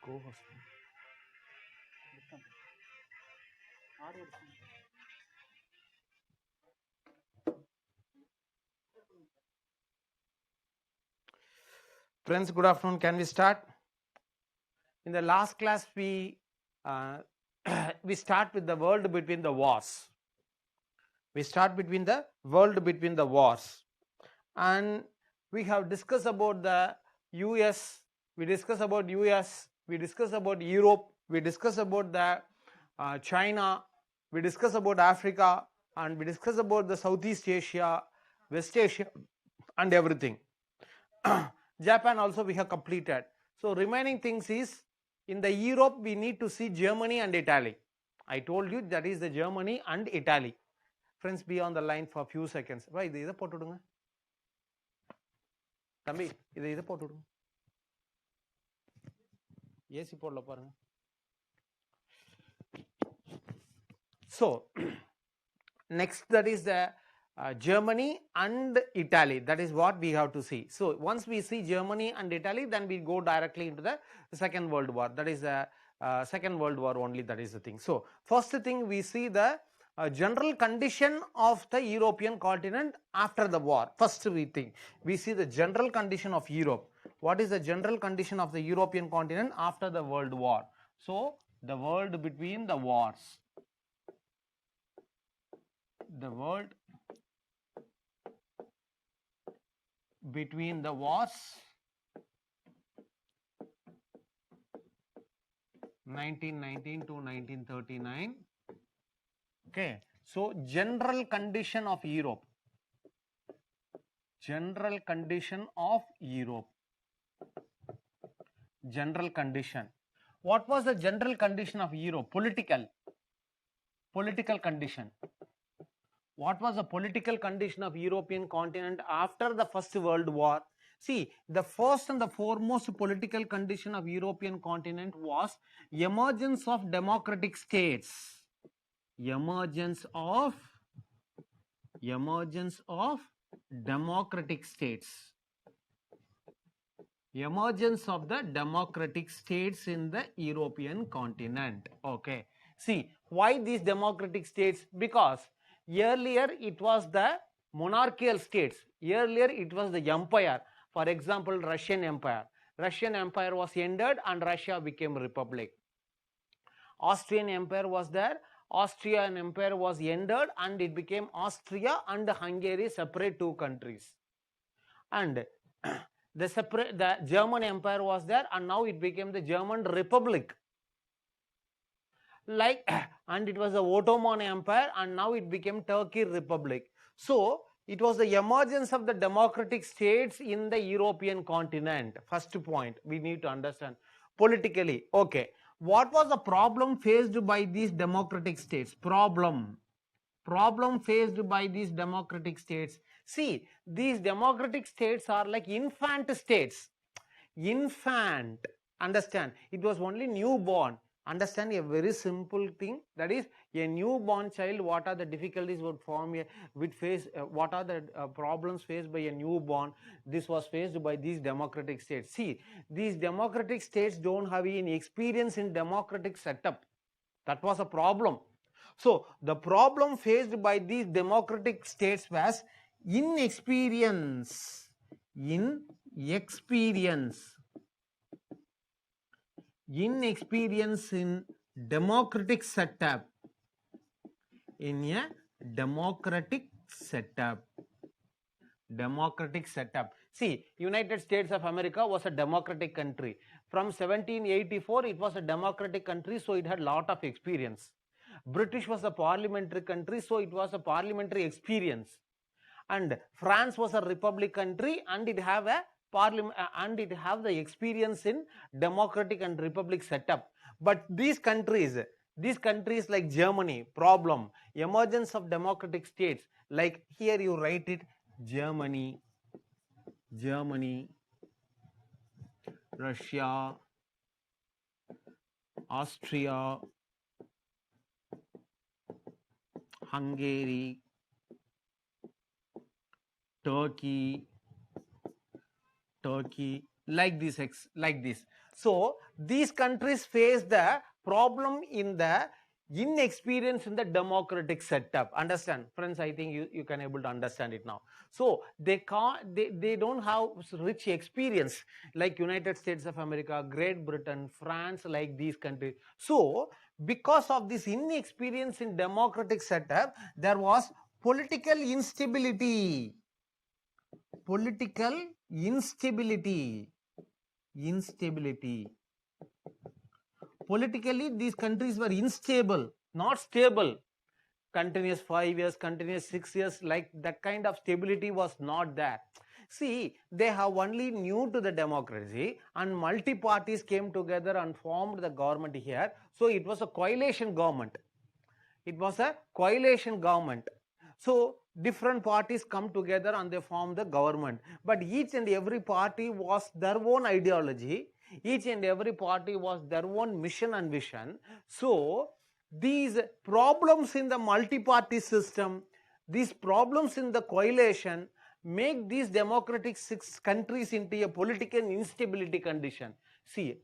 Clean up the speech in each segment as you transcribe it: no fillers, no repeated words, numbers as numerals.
co-host. Friends, good afternoon. Can we start? In the last class, we we start with the world between the wars. We start between the world between the wars, and we have discussed about the US. We discussed about US. We discussed about Europe. We discussed about the China. We discussed about Africa, and we discussed about the Southeast Asia, West Asia, and everything. Japan also we have completed. So remaining things is in the Europe we need to see Germany and Italy. I told you that is the Germany and Italy. Friends, be on the line for a few seconds. Why இதை போட்டுடுங்க தம்பி இதை போட்டுடுங்க AC போடல பாருங்க. So next, that is the Germany and Italy. That is what we have to see. So once we see Germany and Italy, then we go directly into the Second World War. That is the Second World War only. That is the thing. So first thing, we see the general condition of the European continent after the war. First we see the general condition of Europe. What is the general condition of the European continent after the World War? So the world between the wars. The world between the wars, 1919 to 1939. Okay, so general condition of Europe. General condition of Europe. General condition. What was the general condition of Europe? Political condition. What was the political condition of European continent after the First World War? See, the first and the foremost political condition of European continent was emergence of democratic states. Emergence of democratic states. Emergence of the democratic states in the European continent. Okay. See, why these democratic states? Because earlier it was the monarchical states. Earlier it was the empire. For example, Russian Empire. Russian Empire was ended and Russia became republic. Austrian Empire was there. Austrian Empire was ended and it became Austria and Hungary, separate two countries. And the German Empire was there and now it became the German Republic. And it was the Ottoman Empire and now it became Turkey Republic. So it was the emergence of the democratic states in the European continent. First point we need to understand politically. Okay, what was the problem faced by these democratic states? Problem faced by these democratic states. See, these democratic states are like infant states. Infant, understand, it was only newborn. Understand a very simple thing, that is a newborn child, what are the difficulties would form with face, what are the problems faced by a newborn? This was faced by these democratic states. See, these democratic states don't have any experience in democratic setup. That was a problem. So the problem faced by these democratic states was inexperience in democratic setup. In a democratic setup. See, United States of America was a democratic country. From 1784 it was a democratic country, so it had lot of experience. British was a parliamentary country, so it was a parliamentary experience. And France was a republic country and it have a parliament and it have the experience in democratic and republic setup. But these countries like Germany, problem, emergence of democratic states, like here you write it, Germany, Russia, Austria, Hungary, Turkey, like this. So these countries face the problem in the inexperience in the democratic setup. Understand, friends? I think you can able to understand it now. So they can't, they don't have rich experience like United States of America, Great Britain, France, like these countries. So because of this inexperience in democratic setup, there was political instability. Political instability. Politically, these countries were unstable, not stable. Continuous 5 years, continuous 6 years, like that kind of stability was not there. See, they have only new to the democracy, and multi parties came together and formed the government here. So it was a coalition government. So different parties come together and they form the government. But each and every party was their own ideology. Each and every party was their own mission and vision. So these problems in the multi-party system, these problems in the coalition make these democratic countries into a political instability condition. See,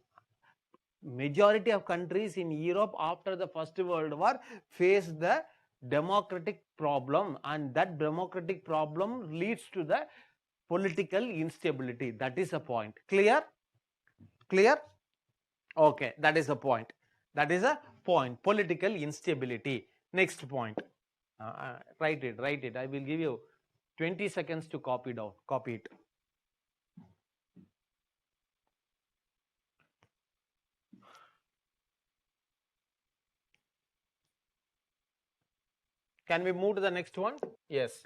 majority of countries in Europe after the First World War faced the democratic problem, and that democratic problem leads to the political instability. That is a point. Clear? Okay, that is a point. Political instability. Next point. Write it. I will give you 20 seconds to copy it. Can we move to the next one? Yes.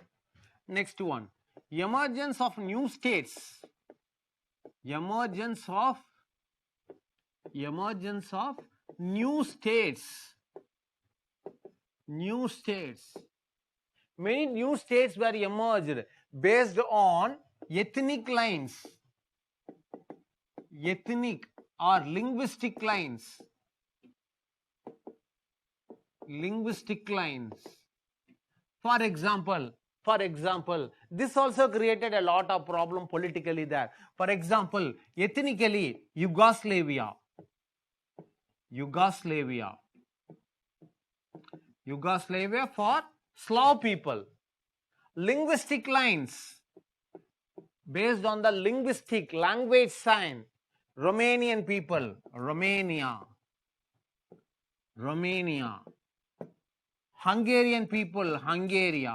Next one. Emergence of new states. New states. Many new states were emerged based on ethnic lines. Ethnic or linguistic lines. For example, this also created a lot of problem politically there. For example, ethnically, Yugoslavia for Slav people. Linguistic lines, based on the linguistic language sign, Romanian people, Romania. Hungarian people, Hungary.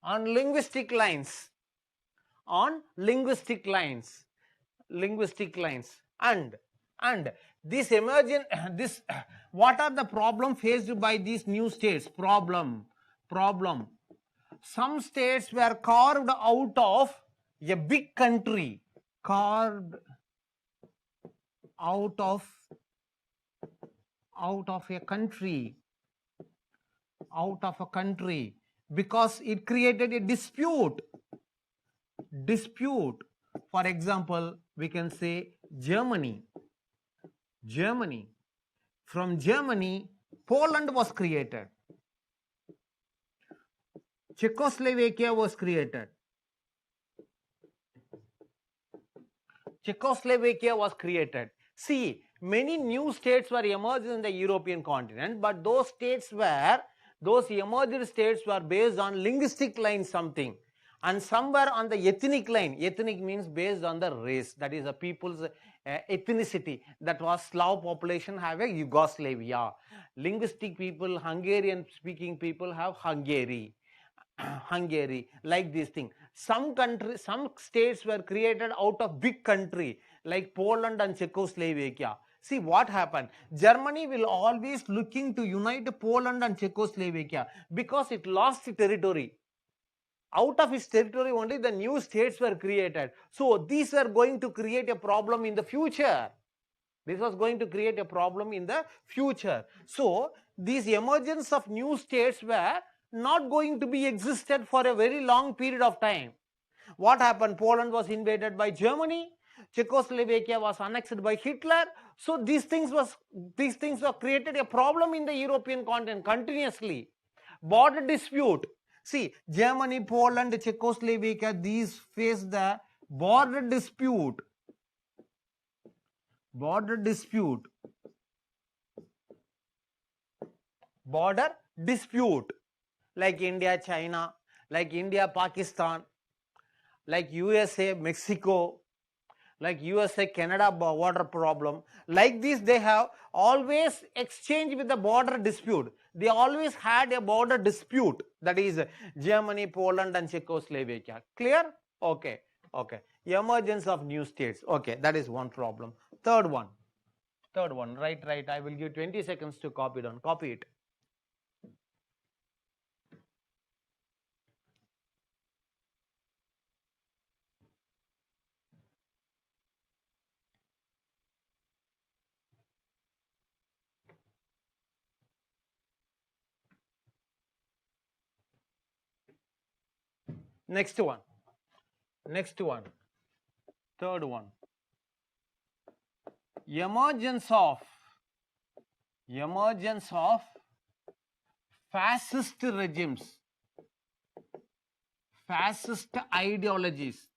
On linguistic lines. And this what are the problem faced by these new states? Problem. Some states were carved out of a big country. Carved out of a country, because it created a dispute. For example, we can say Germany. From Germany, Poland was created. Czechoslovakia was created. See, many new states were emerged in the European continent, but those emerged states were based on linguistic line something, and some were on the ethnic line. Ethnic means based on the race, that is the people's ethnicity. That was Slav population have a Yugoslavia. Linguistic people, Hungarian speaking people have Hungary, like this thing. Some states were created out of big country like Poland and Czechoslovakia. See what happened. Germany will always looking to unite Poland and Czechoslovakia because it lost territory. Out of its territory only the new states were created. So these were going to create a problem in the future. So these emergence of new states were not going to be existed for a very long period of time. What happened? Poland was invaded by Germany. Czechoslovakia was annexed by Hitler. So these things have created a problem in the European continent continuously. Border dispute. See, Germany, Poland, Czechoslovakia, these face the border dispute. border dispute, like India, China, like India, Pakistan, like USA, Mexico, like USA, Canada border problem. Like this, they have always exchanged with the border dispute. They always had a border dispute, that is Germany, Poland and Czechoslovakia. Clear? Okay. Okay. Emergence of new states. Okay, that is one problem. Third one. Right. I will give 20 seconds to copy down. Copy it. Next one. Third one. Emergence of fascist regimes, fascist ideologies.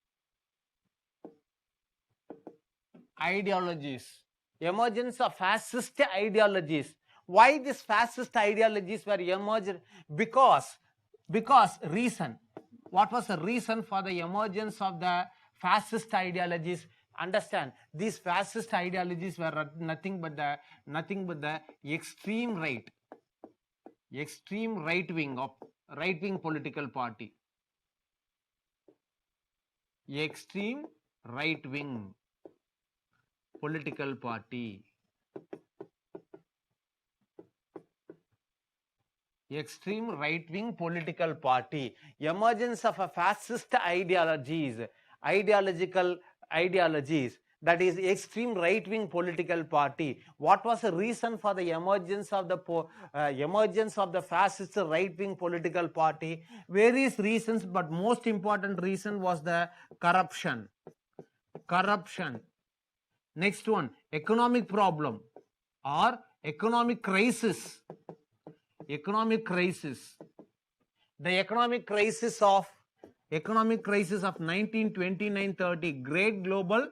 Emergence of fascist ideologies. Why these fascist ideologies were emerged? Because reason. What was the reason for the emergence of the fascist ideologies? Understand, these fascist ideologies were nothing but the extreme right wing political party. Extreme right wing political party. Extreme right-wing political party. Emergence of a fascist ideologies, that is extreme right-wing political party. What was the reason for the emergence of the fascist right-wing political party? Various reasons, but most important reason was the corruption. Next one, economic problem or economic crisis. The economic crisis of 1929-30, Great Global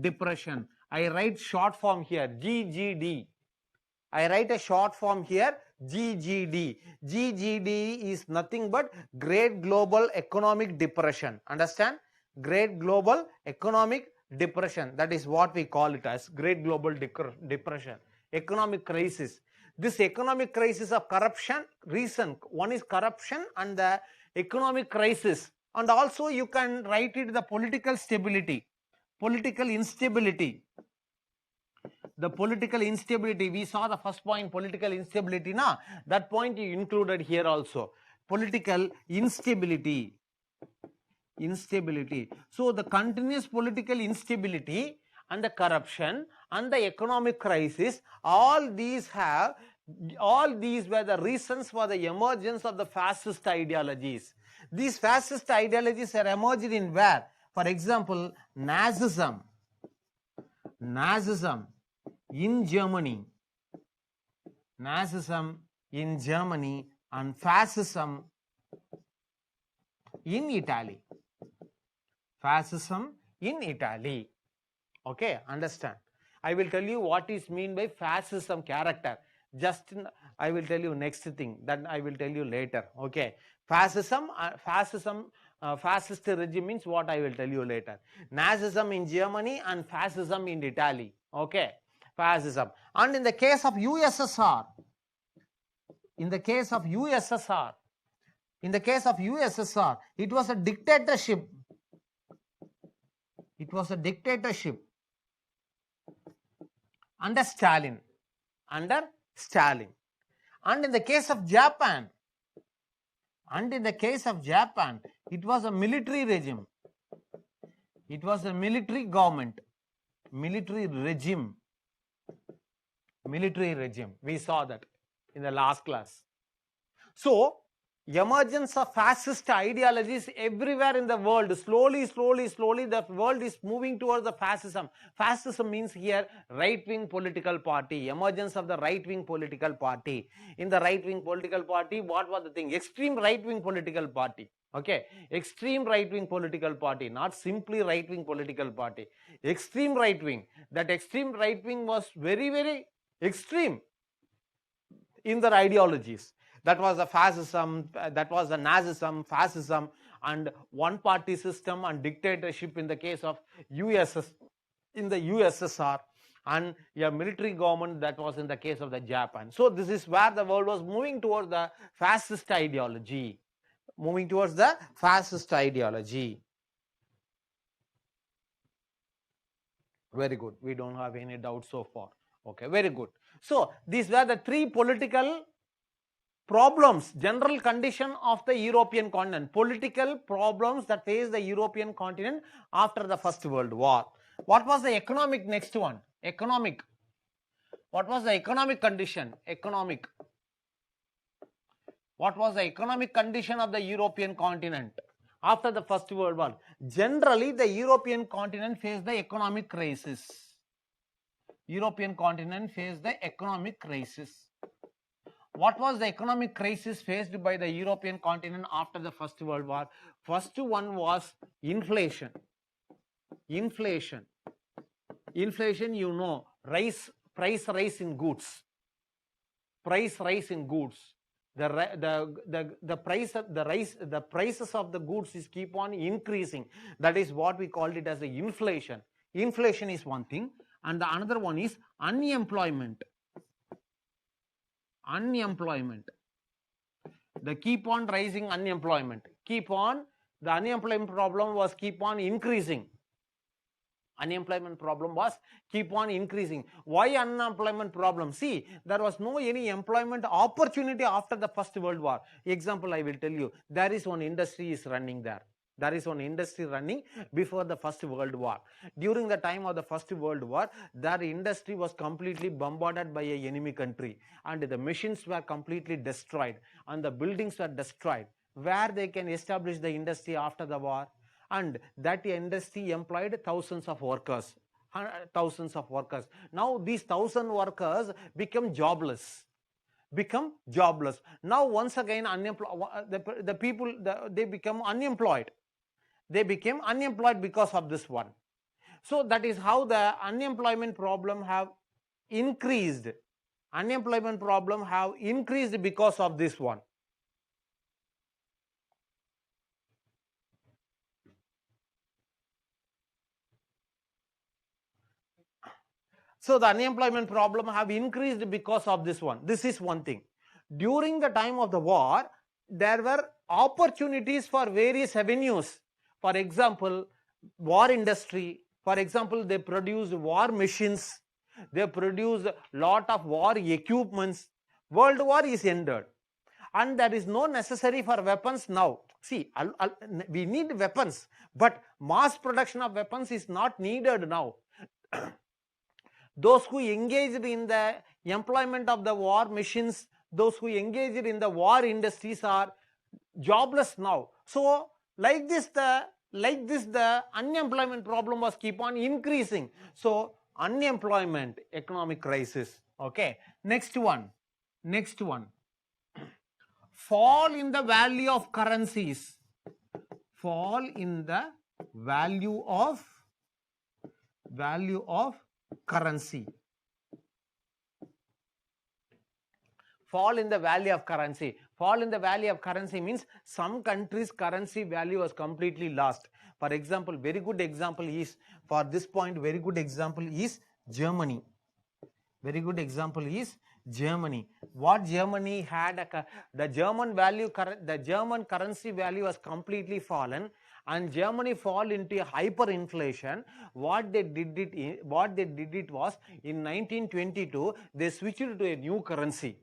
Depression. I write short form here, GGD. I write a short form here, GGD. GGD is nothing but Great Global Economic Depression. Understand? Great Global Economic Depression. That is what we call it as Great Global Depression. Economic crisis. This economic crisis of corruption, reason one is corruption and the economic crisis, and also you can write it the political instability. The political instability, we saw the first point, political instability, na? That point you included here also. Political instability. So the continuous political instability and the corruption and the economic crisis, all these were the reasons for the emergence of the fascist ideologies. These fascist ideologies are emerged in where? For example, Nazism in Germany, and fascism in Italy. Okay, understand. I will tell you what is mean by fascism character. I will tell you next thing, that I will tell you later. Okay, fascist regime means what, I will tell you later. Nazism in Germany and fascism in Italy. Okay, fascism. And in the case of USSR, it was a dictatorship. Under Stalin. And in the case of Japan, it was a military regime. It was a military government, military regime. We saw that in the last class. So, emergence of fascist ideologies everywhere in the world. Slowly, the world is moving towards the fascism. Fascism means here right-wing political party. Emergence of the right-wing political party. In the right-wing political party, what was the thing? Extreme right-wing political party. Okay, extreme right-wing political party, not simply right-wing political party, extreme right-wing. That extreme right-wing was very, very extreme in their ideologies. That was the fascism, that was the Nazism, fascism, and one-party system and dictatorship in the case of in the USSR, and a military government that was in the case of the Japan. So this is where the world was moving towards the fascist ideology. Moving towards the fascist ideology. Very good. We don't have any doubt so far. Okay, very good. So these were the three political problems, general condition of the European continent, political problems that face the European continent after the First World War. What was the economic next one? Economic. What was the economic condition? Economic. What was the economic condition of the European continent after the First World War? Generally, the European continent faced the economic crisis. European continent faced the economic crisis. What was the economic crisis faced by the European continent after the First World War? First one was inflation. Inflation. Inflation, you know, price rise in goods. Price rise in goods. The prices of the goods is keep on increasing. That is what we called it as the inflation. Inflation is one thing, and the another one is unemployment. Unemployment. The keep on rising unemployment. The unemployment problem was keep on increasing. Unemployment problem was keep on increasing. Why unemployment problem? See, there was no any employment opportunity after the First World War. Example, I will tell you. There is one industry is running there. There is one industry running before the First World War. During the time of the First World War, that industry was completely bombarded by an enemy country, and the machines were completely destroyed, and the buildings were destroyed. Where they can establish the industry after the war? And that industry employed thousands of workers. Now these 1,000 workers become jobless. Now once again the people they become unemployed. They became unemployed because of this one. So that is how the unemployment problem have increased. Unemployment problem have increased because of this one. So the unemployment problem have increased because of this one. This is one thing. During the time of the war, there were opportunities for various avenues. For example, war industry. For example, they produced war machines. They produced a lot of war equipments. World War is ended. And there is no necessary for weapons now. See, we need weapons, but mass production of weapons is not needed now. Those who engaged in the employment of the war machines, those who engaged in the war industries are jobless now. So like this the unemployment problem was keep on increasing. So unemployment, economic crisis. Okay, next one. Fall in the value of currencies. Fall in the value of currency. Fall in the value of currency. Fall in the value of currency means some countries' currency value was completely lost. For example, very good example is, for this point, very good example is Germany. Very good example is Germany. What Germany had, the German currency value was completely fallen, and Germany fall into hyperinflation. What they did it was, in 1922 they switched to a new currency.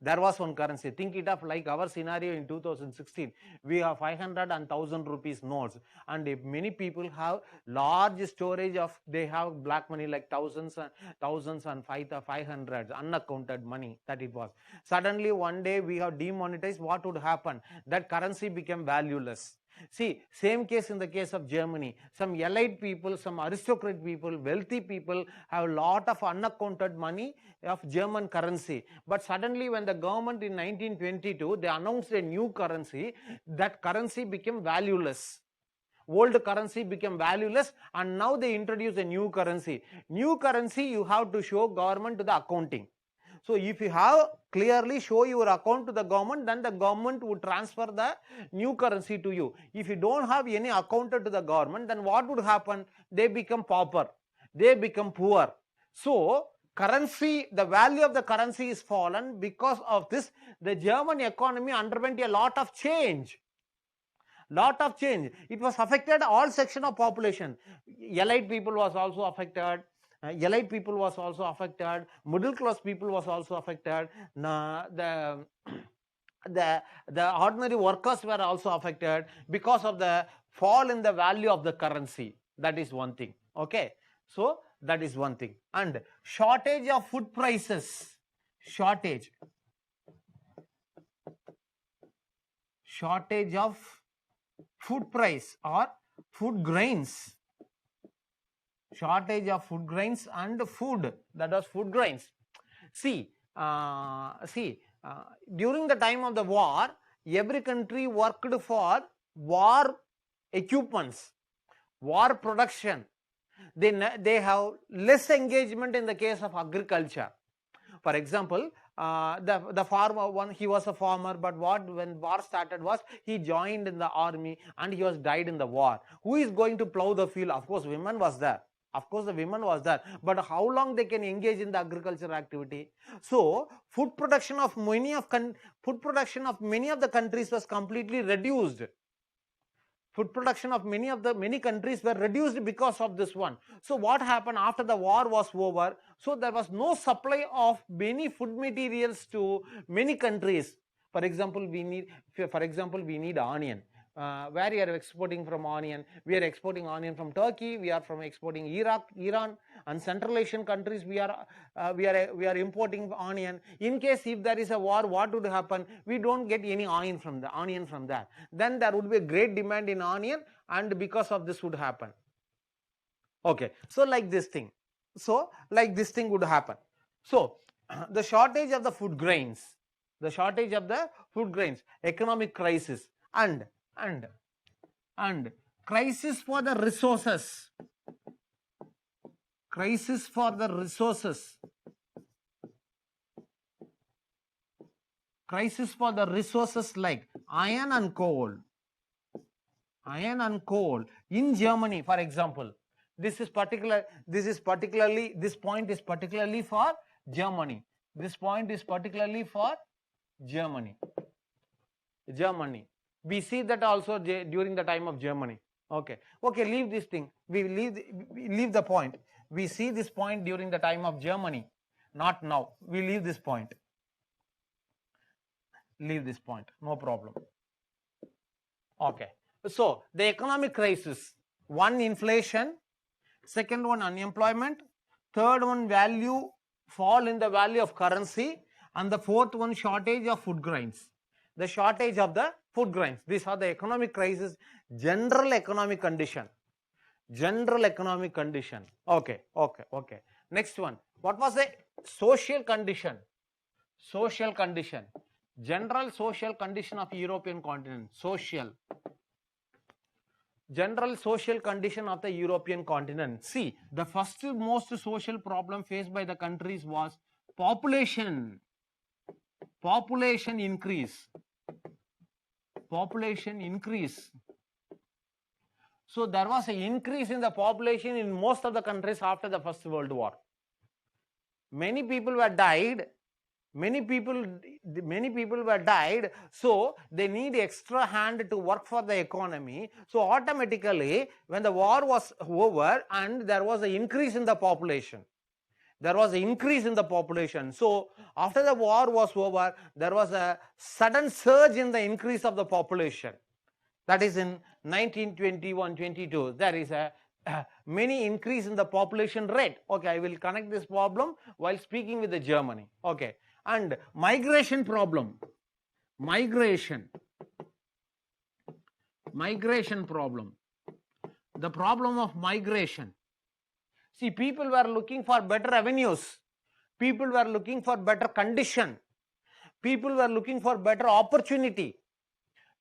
There was one currency. Think it of like our scenario in 2016. We have 500 and 1,000 rupees notes, and if many people have large storage of, they have black money like thousands and 500s, unaccounted money that it was. Suddenly one day we have demonetized. What would happen? That currency became valueless. See, same case in the case of Germany. Some elite people, some aristocrat people, wealthy people have a lot of unaccounted money of German currency. But suddenly when the government in 1922, they announced a new currency, that currency became valueless. Old currency became valueless, and now they introduce a new currency. New currency, you have to show government to the accounting. So if you have clearly show your account to the government, then the government would transfer the new currency to you. If you don't have any account to the government, then what would happen? They become pauper, they become poor. So currency, the value of the currency is fallen. Because of this, the German economy underwent a lot of change. It was affected all section of population. Elite people was also affected. Middle class people was also affected. The ordinary workers were also affected because of the fall in the value of the currency. That is one thing. Okay, so that is one thing. And shortage of food prices. Shortage of food price or food grains. Shortage of food grains and food, that was food grains. See, during the time of the war, every country worked for war equipments, war production. They have less engagement in the case of agriculture. For example, the farmer one, he was a farmer, but when war started was he joined in the army and he was died in the war. Who is going to plow the field? Of course, women was there. The women was there, but how long they can engage in the agricultural activity? So food production of many of the countries was completely reduced. Food production of many countries were reduced because of this one. So what happened after the war was over? So there was no supply of many food materials to many countries. For example, we need onion. Where we are exporting from onion? We are exporting onion from Turkey. We are exporting Iraq, Iran, and Central Asian countries. We are importing onion. In case if there is a war, what would happen? We don't get any onion from that. Then there would be a great demand in onion, and because of this would happen. Okay, so like this thing would happen. So the shortage of the food grains, economic crisis, and crisis for the resources. Like iron and coal. In Germany, for example, this point is particularly for Germany. We see that also during the time of Germany. Okay, leave this thing. We leave the point. We see this point during the time of Germany, not now. We leave this point. No problem. Okay, so the economic crisis: one, inflation; second one, unemployment; third one, fall in the value of currency; and the fourth one, shortage of food grains. The shortage of the food grains. These are the economic crisis, general economic condition. Okay. Next one. What was the social condition? General social condition of European continent. General social condition of the European continent. See, the first most social problem faced by the countries was population increase. So there was an increase in the population in most of the countries after the First World War. Many people were died. So they need extra hand to work for the economy. So automatically, when the war was over and there was an increase in the population. So after the war was over, there was a sudden surge in the increase of the population. That is in 1921-22. There is a many increase in the population rate. Okay, I will connect this problem while speaking with the Germany. Okay, and migration problem. Migration problem. The problem of migration. See, people were looking for better avenues. People were looking for better condition. People were looking for better opportunity.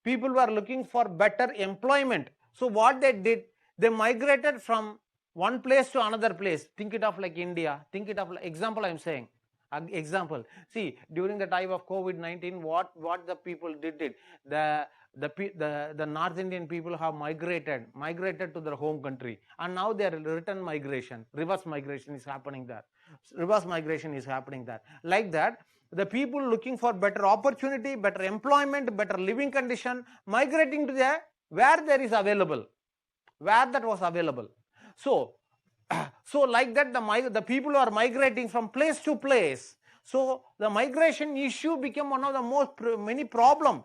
People were looking for better employment. So what they did, they migrated from one place to another place. Think it of like India. Think it of like, example I am saying. Example. See, during the time of COVID-19, what the people did, the North Indian people have migrated to their home country, and now they are return migration, reverse migration is happening there. Like that, the people looking for better opportunity, better employment, better living condition, migrating to the where there is available, where that was available. So like that, the people are migrating from place to place. So the migration issue became one of the many problem.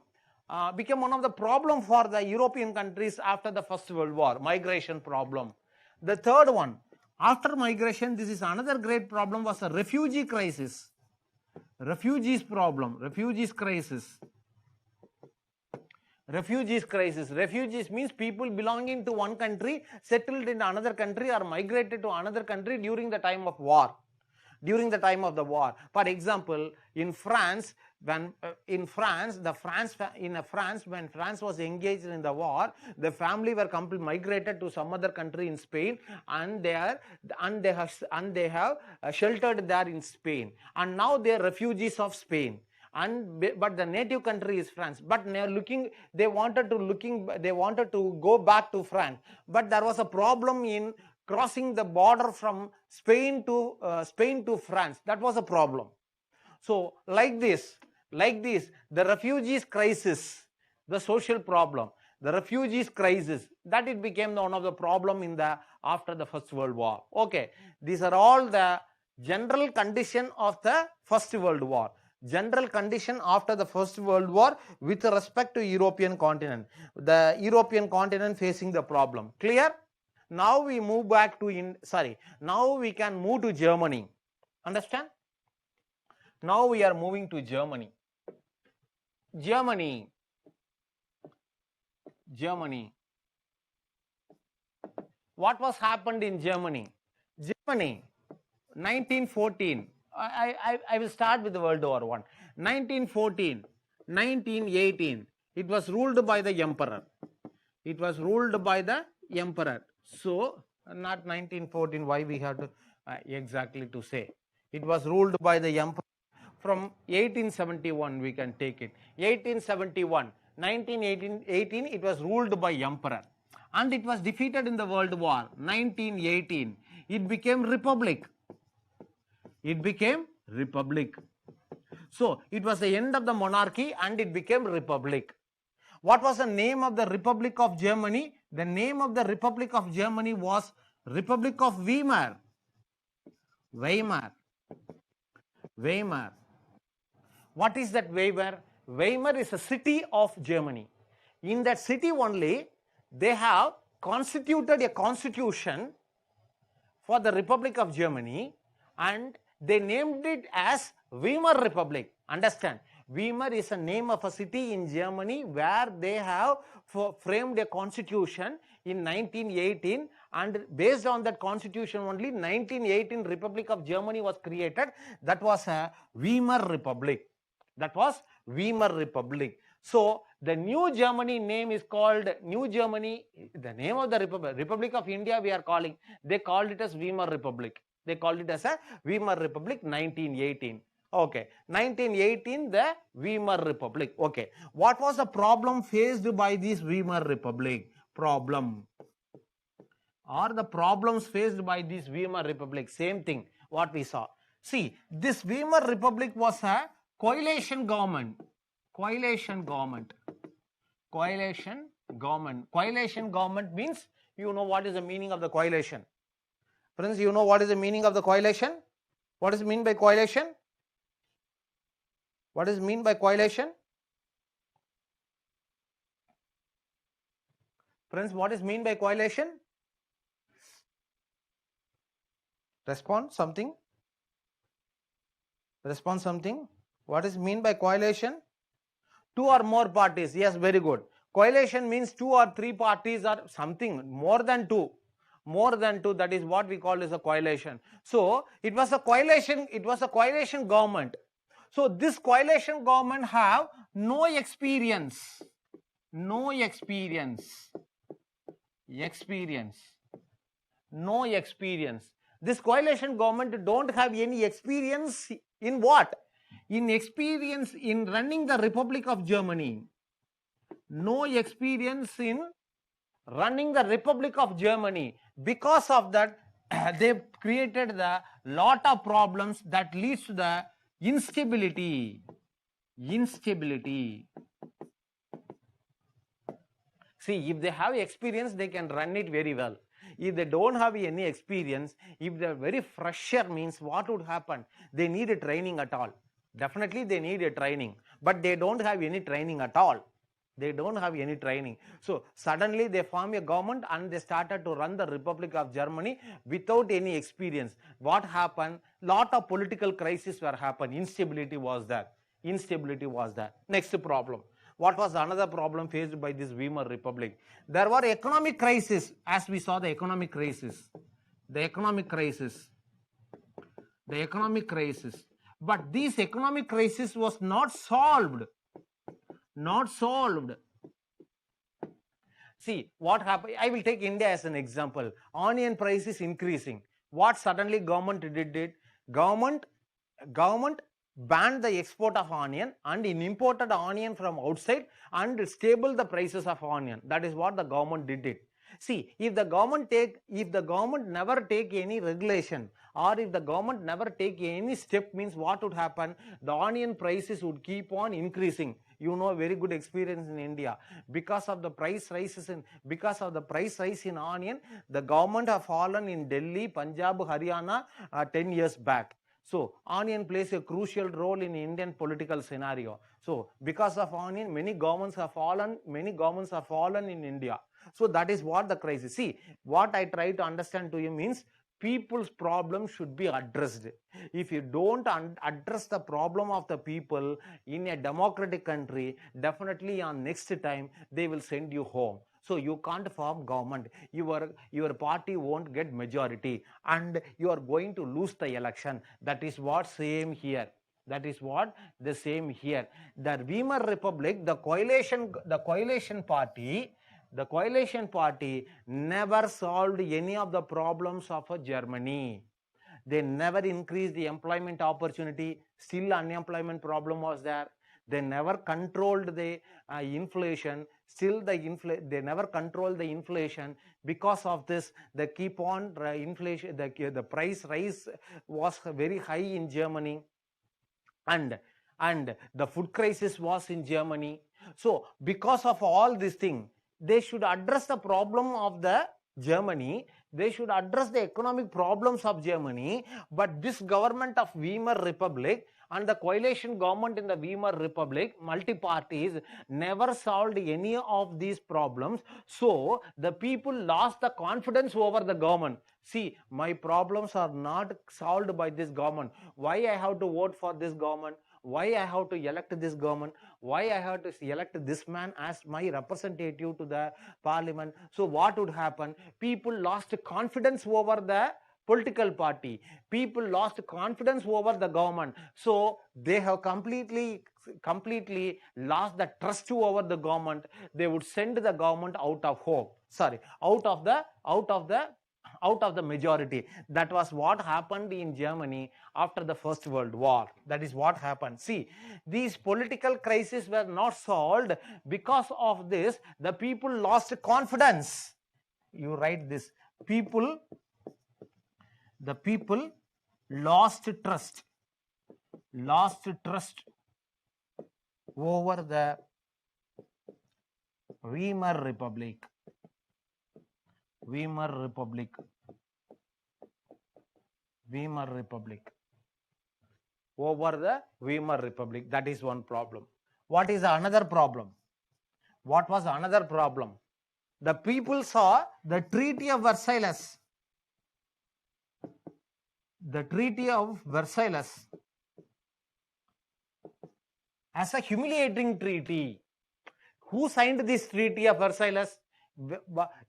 Became one of the problem for the European countries after the First World War, migration problem. The third one, after migration, this is another great problem, was a refugee crisis. Refugees problem, refugees crisis. Refugees means people belonging to one country, settled in another country, or migrated to another country during the time of war. For example, in France, when France was engaged in the war, the family were completely migrated to some other country in Spain, and they have sheltered there in Spain, and now they are refugees of Spain. But the native country is France. But they wanted to go back to France. But there was a problem in crossing the border from Spain to France. That was a problem. So like this, the refugees crisis, the social problem, the refugees crisis, that it became one of the problem after the First World War. Okay, these are all the general condition of the First World War. General condition after the First World War with respect to European continent. The European continent facing the problem. Clear? Now we move back to now we can move to Germany. Understand? Now we are moving to Germany. Germany. What was happened in Germany? 1914. I will start with the World War I. 1914, 1918. It was ruled by the emperor. So, not 1914. Why we have to exactly to say? It was ruled by the emperor. From 1871, we can take it. 1871, 1918. It was ruled by emperor, and it was defeated in the World War. 1918. It became republic. So it was the end of the monarchy and it became republic. What was the name of the Republic of Germany? The name of the Republic of Germany was Republic of Weimar. What is that Weimar? Weimar is a city of Germany. In that city only, they have constituted a constitution for the Republic of Germany, and they named it as Weimar Republic. Understand? Weimar is a name of a city in Germany where they have framed a constitution in 1918, and based on that constitution only 1918 Republic of Germany was created. That was a Weimar Republic. So the new Germany name is called New Germany. The name of the Republic of India we are calling, they called it as Weimar Republic. They called it as a Weimar Republic 1918. Okay, 1918 the Weimar Republic. Okay, what was the problem faced by this Weimar Republic? Problems faced by this Weimar Republic, same thing what we saw. See, this Weimar Republic was a coalition government. Coalition government means, you know what is the meaning of the coalition. Friends, you know what is the meaning of the coalition? What is mean by coalition? What is mean by coalition? Friends, what is mean by coalition? Respond something. What is mean by coalition? Two or more parties. Yes, very good. Coalition means 2 or 3 parties or something, more than 2. More than 2, that is what we call as a coalition. So it was a coalition government. So this coalition government have no experience. No experience. No experience. This coalition government don't have any experience in what? In experience in running the Republic of Germany. No experience in running the Republic of Germany. Because of that, they created the lot of problems that leads to the instability. See, if they have experience, they can run it very well. If they don't have any experience, if they're very fresher, means what would happen? They need a training at all. Definitely they need a training, but they don't have any training at all. They don't have any training. So suddenly they form a government and they started to run the Republic of Germany without any experience. What happened? Lot of political crises were happened. Instability was there. Next problem. What was another problem faced by this Weimar Republic? There were economic crisis, as we saw the economic crisis. But this economic crisis was not solved. See, what happened? I will take India as an example. Onion price is increasing. What suddenly government did? Government banned the export of onion and imported onion from outside and stable the prices of onion. That is what the government did. See, if the government never take any regulation, or if the government never take any step, means what would happen? The onion prices would keep on increasing. You know, very good experience in India. Because of the price rise in onion, the government have fallen in Delhi, Punjab, Haryana 10 years back. So onion plays a crucial role in Indian political scenario. So because of onion, many governments have fallen in India. So that is what the crisis. See, what I try to understand to you means people's problem should be addressed. If you don't address the problem of the people in a democratic country, definitely on next time they will send you home. So you can't form government. Your party won't get majority and you are going to lose the election. That is what same here. The Weimar Republic, the coalition party never solved any of the problems of Germany. They never increased the employment opportunity. Still unemployment problem was there. They never controlled the inflation. Still they never controlled the inflation. Because of this, they keep on inflation. The price rise was very high in Germany, and the food crisis was in Germany. So because of all these things, they should address the problem of the Germany. They should address the economic problems of Germany. But this government of Weimar Republic and the coalition government in the Weimar Republic, multi-parties, never solved any of these problems. So the people lost the confidence over the government. See, my problems are not solved by this government. Why I have to vote for this government? Why I have to elect this government? Why I have to elect this man as my representative to the parliament? So what would happen? People lost confidence over the political party. People lost confidence over the government. So they have completely lost the trust over the government. They would send the government out of the majority. That was what happened in Germany after the First World War. That is what happened. See, these political crises were not solved. Because of this, the people lost confidence. You write this. The people lost trust over the Weimar Republic. Over the Weimar Republic. That is one problem. What is another problem? What was another problem? The people saw the Treaty of Versailles. The Treaty of Versailles as a humiliating treaty. Who signed this Treaty of Versailles?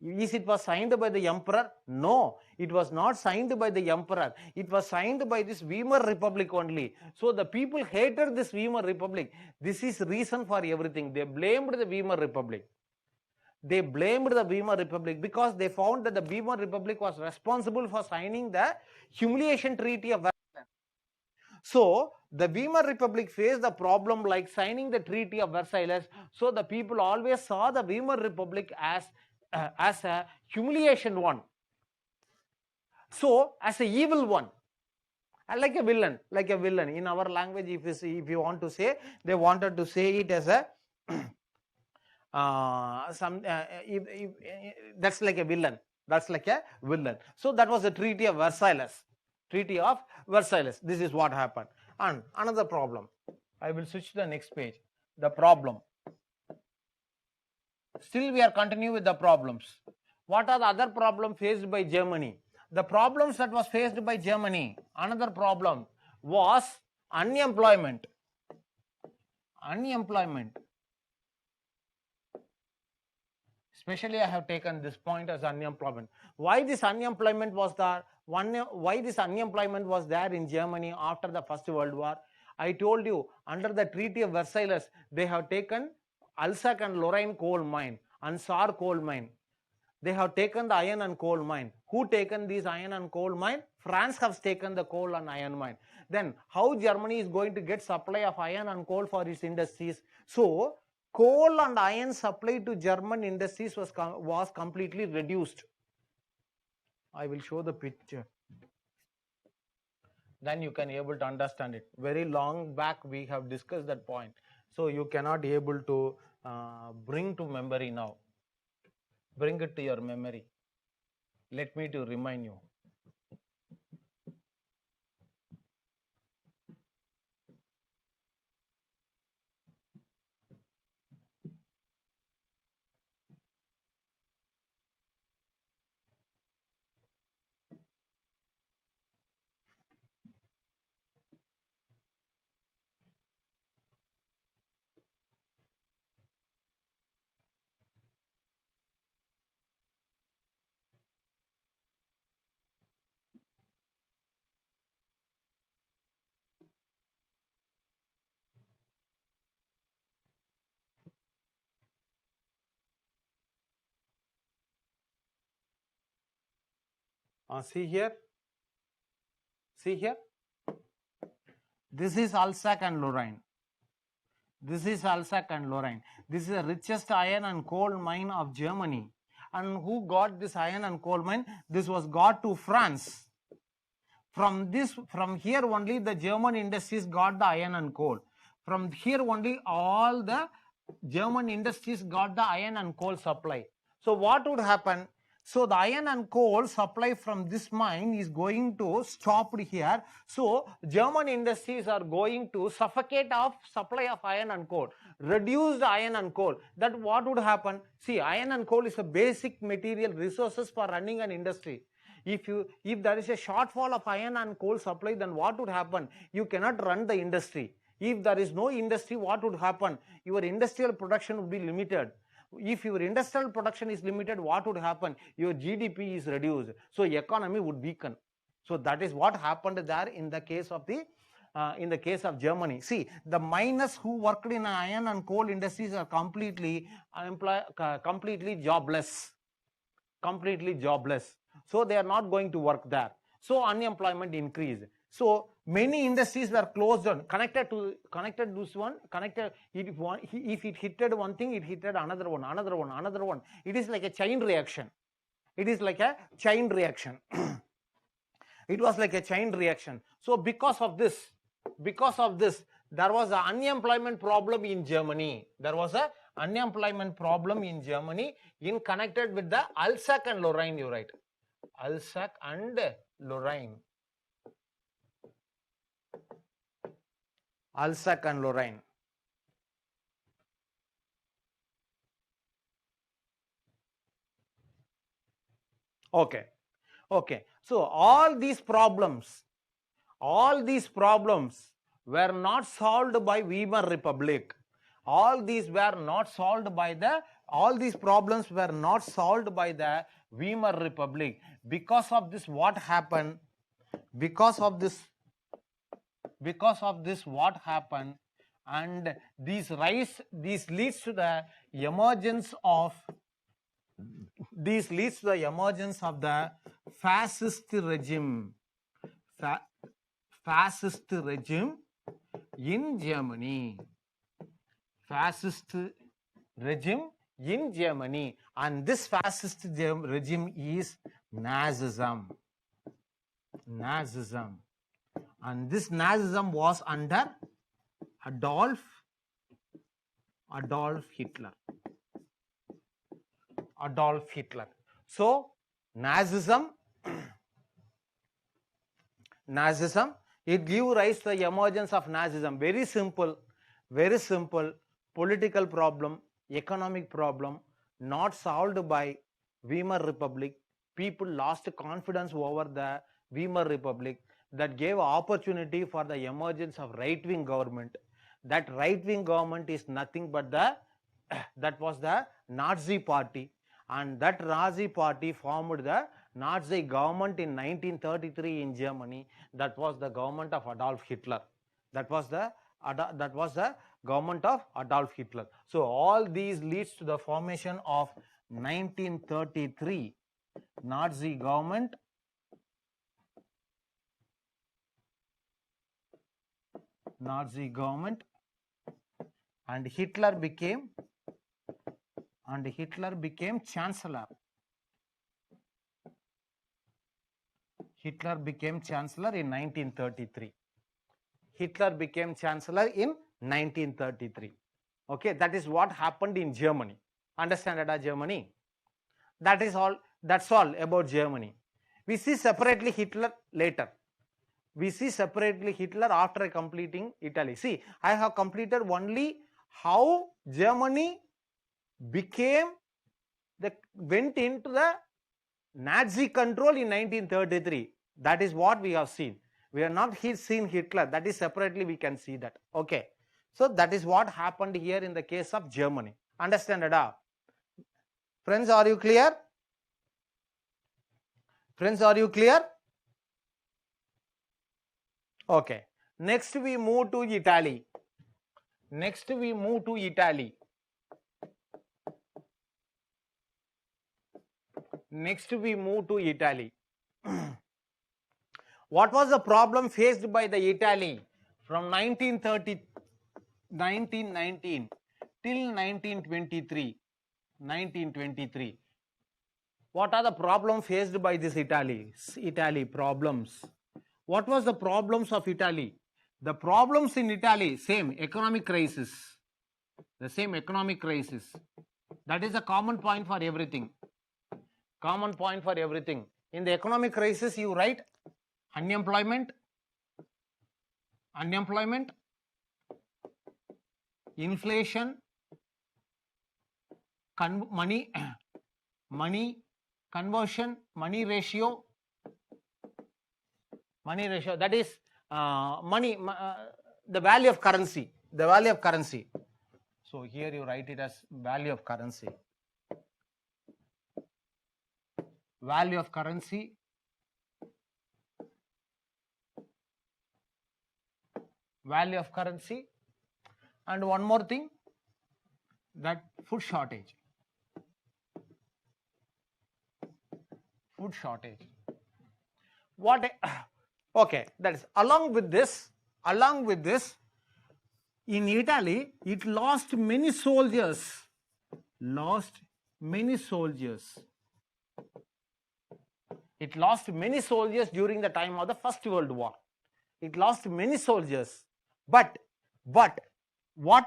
Is it was signed by the emperor? No, it was not signed by the emperor. It was signed by this Weimar Republic only. So the people hated this Weimar Republic. This is reason for everything. They blamed the Weimar Republic. They blamed the Weimar Republic because they found that the Weimar Republic was responsible for signing the humiliation treaty of Versailles. So the Weimar Republic faced the problem like signing the Treaty of Versailles. So the people always saw the Weimar Republic as a humiliation one. So as a evil one, like a villain, like a villain. In our language, if you want to say, they wanted to say it as a that's like a villain. That's like a villain. So that was the Treaty of Versailles. Treaty of Versailles. This is what happened. And another problem. I will switch to the next page. The problem. Still we are continuing with the problems. What are the other problems faced by Germany? The problems that was faced by Germany, another problem was unemployment. Unemployment. Especially I have taken this point as unemployment. Why this unemployment was there? Why this unemployment was there in Germany after the First World War? I told you, under the Treaty of Versailles, they have taken Alsace and Lorraine coal mine and Saar coal mine. They have taken the iron and coal mine. Who taken these iron and coal mine? France has taken the coal and iron mine. Then how Germany is going to get supply of iron and coal for its industries? So coal and iron supply to German industries was completely reduced. I will show the picture. Then you can able to understand it. Very long back we have discussed that point. So you cannot able to bring to memory now. Bring it to your memory. Let me to remind you. See here. See here. This is Alsace and Lorraine. This is Alsace and Lorraine. This is the richest iron and coal mine of Germany. And who got this iron and coal mine? This was got to France. From here only the German industries got the iron and coal. From here only all the German industries got the iron and coal supply. So what would happen? So the iron and coal supply from this mine is going to stop here. So German industries are going to suffocate of supply of iron and coal. Reduce the iron and coal. That what would happen? See, iron and coal is a basic material resources for running an industry. If there is a shortfall of iron and coal supply, then what would happen? You cannot run the industry. If there is no industry, what would happen? Your industrial production would be limited. If your industrial production is limited, what would happen? Your GDP is reduced. So economy would weaken. So that is what happened there in the case of Germany. See, the miners who worked in iron and coal industries are completely jobless. Completely jobless. So they are not going to work there. So unemployment increased. So many industries were closed down, connected this one, if it hit one thing, it hit another one. It is like a chain reaction. It is like a chain reaction. It was like a chain reaction. So because of this, there was an unemployment problem in Germany. There was a unemployment problem in Germany in connected with the Alsace and Lorraine, you write. Alsace and Lorraine. Alsace and Lorraine. Okay. So all these problems were not solved by Weimar Republic. all these were not solved by the, all these problems were not solved by the Weimar Republic. Because of this, what happened? Because of this what happened? And these leads to the emergence of the fascist regime. Fascist regime in Germany. Fascist regime in Germany. And this fascist regime is Nazism. Nazism. And this Nazism was under Adolf Hitler. Adolf Hitler. So Nazism, it gave rise to the emergence of Nazism. Very simple political problem, economic problem, not solved by Weimar Republic. People lost confidence over the Weimar Republic. That gave opportunity for the emergence of right-wing government. That right-wing government is nothing but that was the Nazi party, and that Nazi party formed the Nazi government in 1933 in Germany. That was the government of Adolf Hitler. That was the government of Adolf Hitler. So all these leads to the formation of 1933 Nazi government. Nazi government, and Hitler became chancellor. Hitler became chancellor in 1933. Hitler became chancellor in 1933. Okay, that is what happened in Germany. Understand that, Germany? That is all. That's all about Germany. We see separately Hitler later. We see separately Hitler after completing Italy. See, I have completed only how Germany went into the Nazi control in 1933. That is what we have seen. We have not seen Hitler. That is separately we can see that. Okay. So that is what happened here in the case of Germany. Understand that? Friends, are you clear? Friends, are you clear? Okay. Next we move to Italy. Next we move to Italy. Next we move to Italy. What was the problem faced by the Italy from 1919 till 1923? What are the problems faced by this Italy? Italy problems. What was the problems of Italy? The problems in Italy, same economic crisis. The same economic crisis. That is a common point for everything. Common point for everything. In the economic crisis, you write unemployment, inflation, money conversion, money ratio, that is the value of currency. So here you write it as value of currency. Value of currency. Value of currency. And one more thing, that food shortage. Food shortage. What? Okay, that is along with this, in Italy, it lost many soldiers. It lost many soldiers during the time of the First World War. It lost many soldiers. But what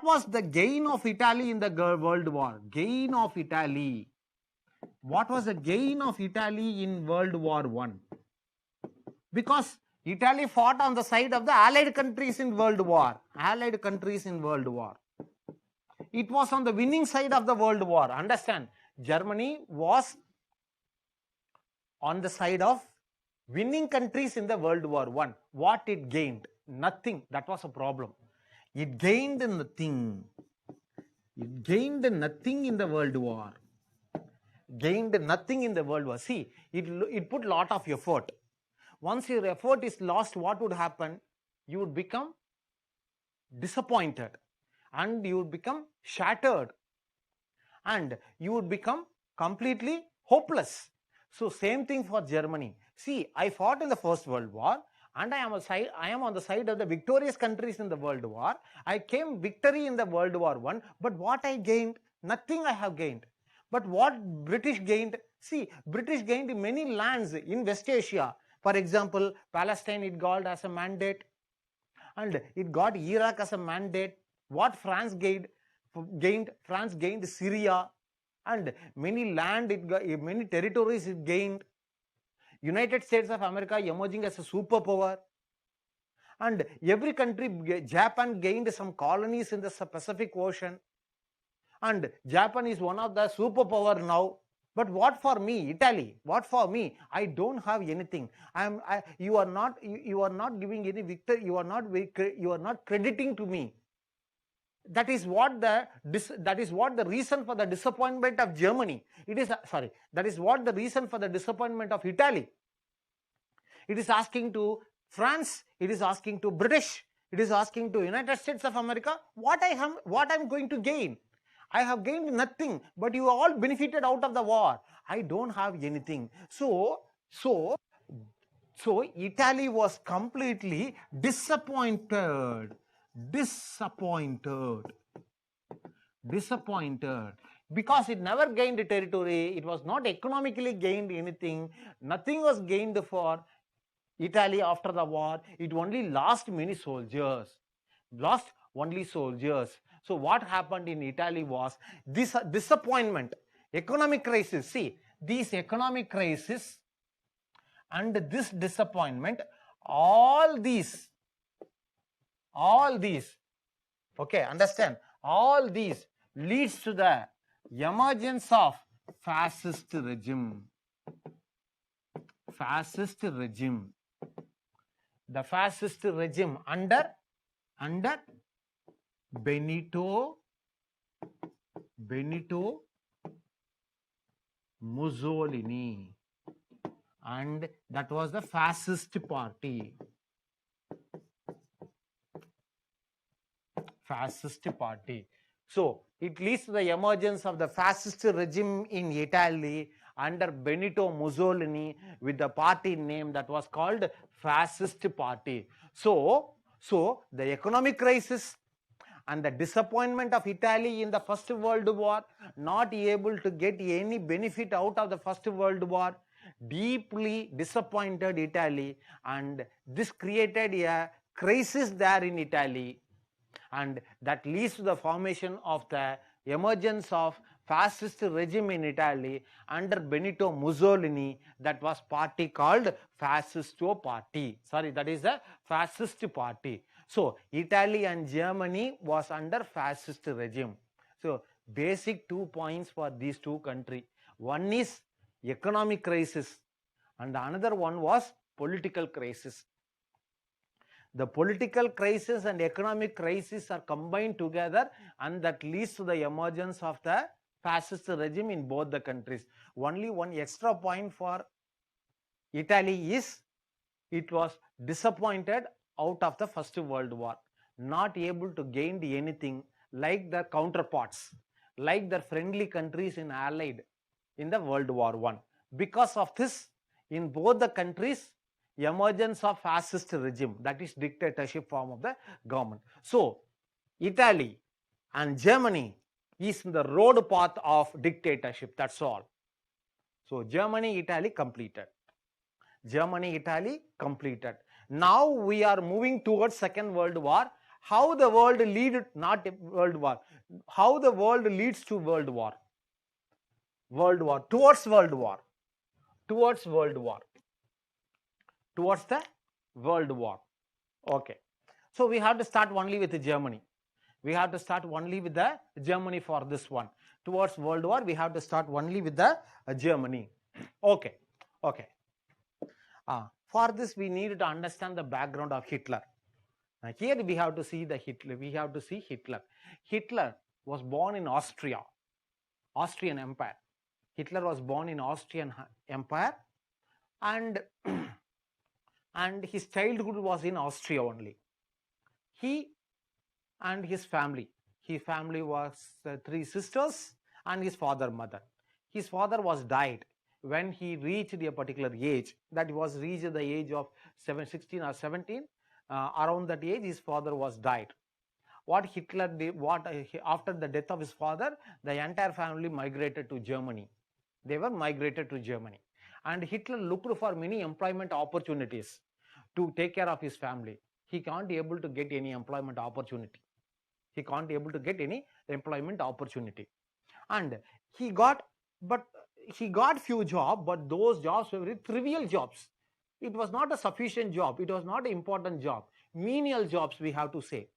was the gain of Italy in the World War? Gain of Italy. What was the gain of Italy in World War I? Because Italy fought on the side of the Allied countries in World War. It was on the winning side of the World War. Understand? Germany was on the side of winning countries in the World War I. What it gained? Nothing. That was a problem. It gained nothing. gained nothing in the World War. Gained nothing in the World War. See, it put lot of effort. Once your effort is lost, what would happen? You would become disappointed and you would become shattered and you would become completely hopeless. So same thing for Germany. See, I fought in the First World War and I am on the side of the victorious countries in the World War. I came victory in the World War I, but what I gained? Nothing I have gained. But what British gained? See, British gained many lands in West Asia. For example, Palestine it got as a mandate and it got Iraq as a mandate. What France gained? France gained Syria and many many territories it gained. United States of America emerging as a superpower. And every country, Japan gained some colonies in the Pacific Ocean. And Japan is one of the superpower now. But what for me, Italy? What for me? I don't have anything. You are not giving any victory. You are not crediting to me. That is what the reason for the disappointment of Germany. That is what the reason for the disappointment of Italy. It is asking to France. It is asking to British. It is asking to United States of America. What I'm going to gain? I have gained nothing, but you all benefited out of the war. I don't have anything. So Italy was completely disappointed because it never gained territory. It was not economically gained anything. Nothing was gained for Italy after the war. It only lost many soldiers. So what happened in Italy was this disappointment, economic crisis. See, these economic crisis and this disappointment, all these, okay, understand? All these leads to the emergence of fascist regime. The fascist regime under Benito Mussolini, and that was the fascist party. So it leads to the emergence of the fascist regime in Italy under Benito Mussolini with the party name that was called Fascist Party. So the economic crisis and the disappointment of Italy in the First World War, not able to get any benefit out of the First World War, deeply disappointed Italy, and this created a crisis there in Italy, and that leads to the formation of the emergence of fascist regime in Italy under Benito Mussolini. That was party called Fascisto Party. That is the fascist party. So Italy and Germany was under fascist regime. So basic 2 points for these two countries. One is economic crisis and another one was political crisis. The political crisis and economic crisis are combined together, and that leads to the emergence of the fascist regime in both the countries. Only one extra point for Italy is it was disappointed out of the First World War, not able to gain anything like their counterparts, like their friendly countries in Allied in the World War I. Because of this, in both the countries, emergence of fascist regime, that is dictatorship form of the government. So Italy and Germany is in the road path of dictatorship. That's all. So Germany, Italy completed. Now we are moving towards Second World War. How the world leads to World War? Towards the World War. Okay. So we have to start only with Germany. For this one. Towards World War, we have to start only with the Germany. Okay. For this, we need to understand the background of Hitler. Now here we have to see Hitler. Hitler was born in Austria, Austrian Empire. Hitler was born in Austrian Empire, and and his childhood was in Austria only. He and his family. His family was 3 sisters and his father, mother. His father was died when he reached a particular age. That was reached the age of 16 or 17. Around that age, his father was died. What Hitler did, after the death of his father, the entire family migrated to Germany. They were migrated to Germany, and Hitler looked for many employment opportunities to take care of his family. He can't be able to get any employment opportunity. He can't be able to get any employment opportunity, and he got few jobs, but those jobs were very trivial jobs. It was not a sufficient job. It was not an important job. Menial jobs, we have to say.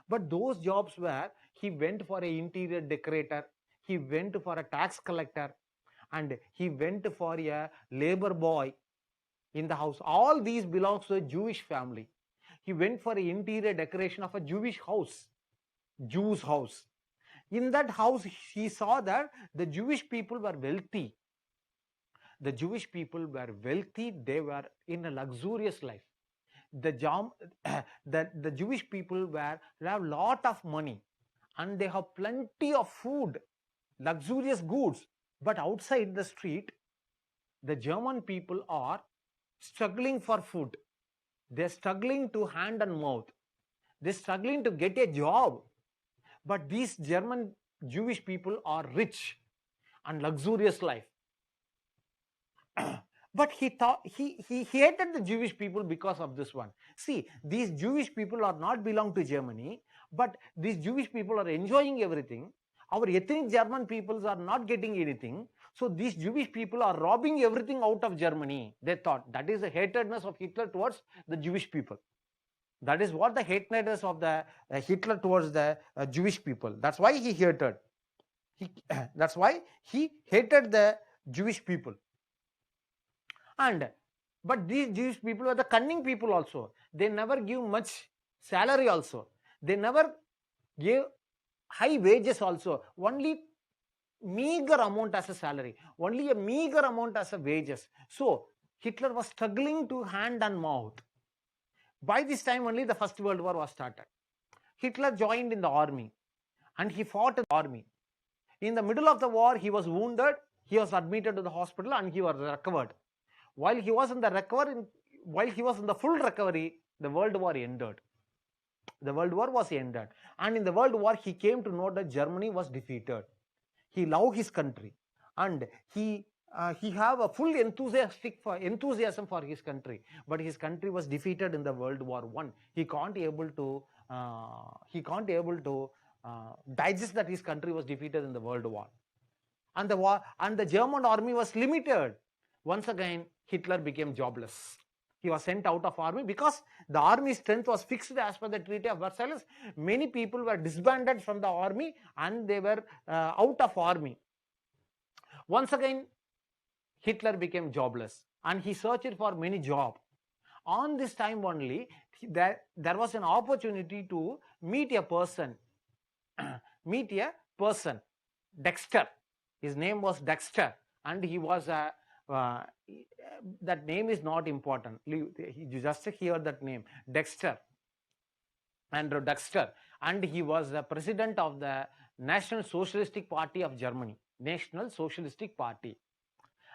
But those jobs were, he went for an interior decorator, he went for a tax collector, and he went for a labor boy in the house. All these belongs to a Jewish family. He went for an interior decoration of a Jewish house, Jew's house. In that house, he saw that the Jewish people were wealthy. The Jewish people were wealthy. They were in a luxurious life. The Jewish people have a lot of money, and they have plenty of food, luxurious goods. But outside the street, the German people are struggling for food. They're struggling to hand and mouth. They're struggling to get a job. But these German Jewish people are rich and luxurious life. But he thought he hated the Jewish people because of this one. See, these Jewish people are not belong to Germany, but these Jewish people are enjoying everything. Our ethnic German peoples are not getting anything. So these Jewish people are robbing everything out of Germany. They thought that is the hatredness of Hitler towards the Jewish people. That is what the hatredness of the Hitler towards the Jewish people. That's why he hated. That's why he hated the Jewish people. But these Jewish people are the cunning people also. They never give much salary also. They never give high wages also. Only meager amount as a salary. Only a meager amount as a wages. So Hitler was struggling to hand and mouth. By this time only the First World War was started. Hitler joined in the army, and he fought in the army. In the middle of the war, he was wounded. He was admitted to the hospital, and he was recovered. While he was in the full recovery, the World War ended. The World War was ended. And in the World War, he came to know that Germany was defeated. He loved his country, and he have a full enthusiasm for his country. But his country was defeated in the World War I. He can't able to digest that his country was defeated in the World War. And the German army was limited. Once again, Hitler became jobless. He was sent out of army because the army strength was fixed as per the Treaty of Versailles. Many people were disbanded from the army, and they were out of army. Once again, Hitler became jobless, and he searched for many jobs. On this time only, there was an opportunity to meet a person. Dexter. His name was Dexter, and he was a that name is not important. You just hear that name, Dexter, Andrew Dexter, and he was the president of the National Socialistic Party of Germany, National Socialistic Party.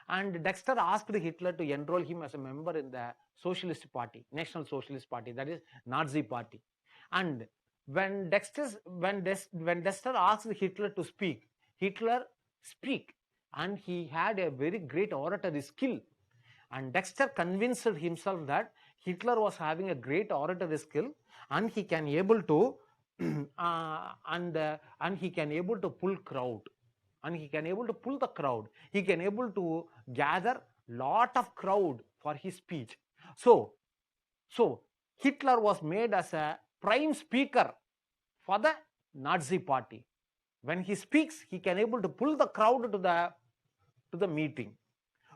And Dexter asked Hitler to enroll him as a member in the Socialist Party, National Socialist Party, that is Nazi Party. And when Dexter asked Hitler to speak, Hitler speak, and he had a very great oratory skill. And Dexter convinced himself that Hitler was having a great oratory skill, and he can able to and he can able to pull crowd, and he can able to pull the crowd. He can able to gather lot of crowd for his speech. So Hitler was made as a prime speaker for the Nazi Party. When he speaks, he can able to pull the crowd to the meeting.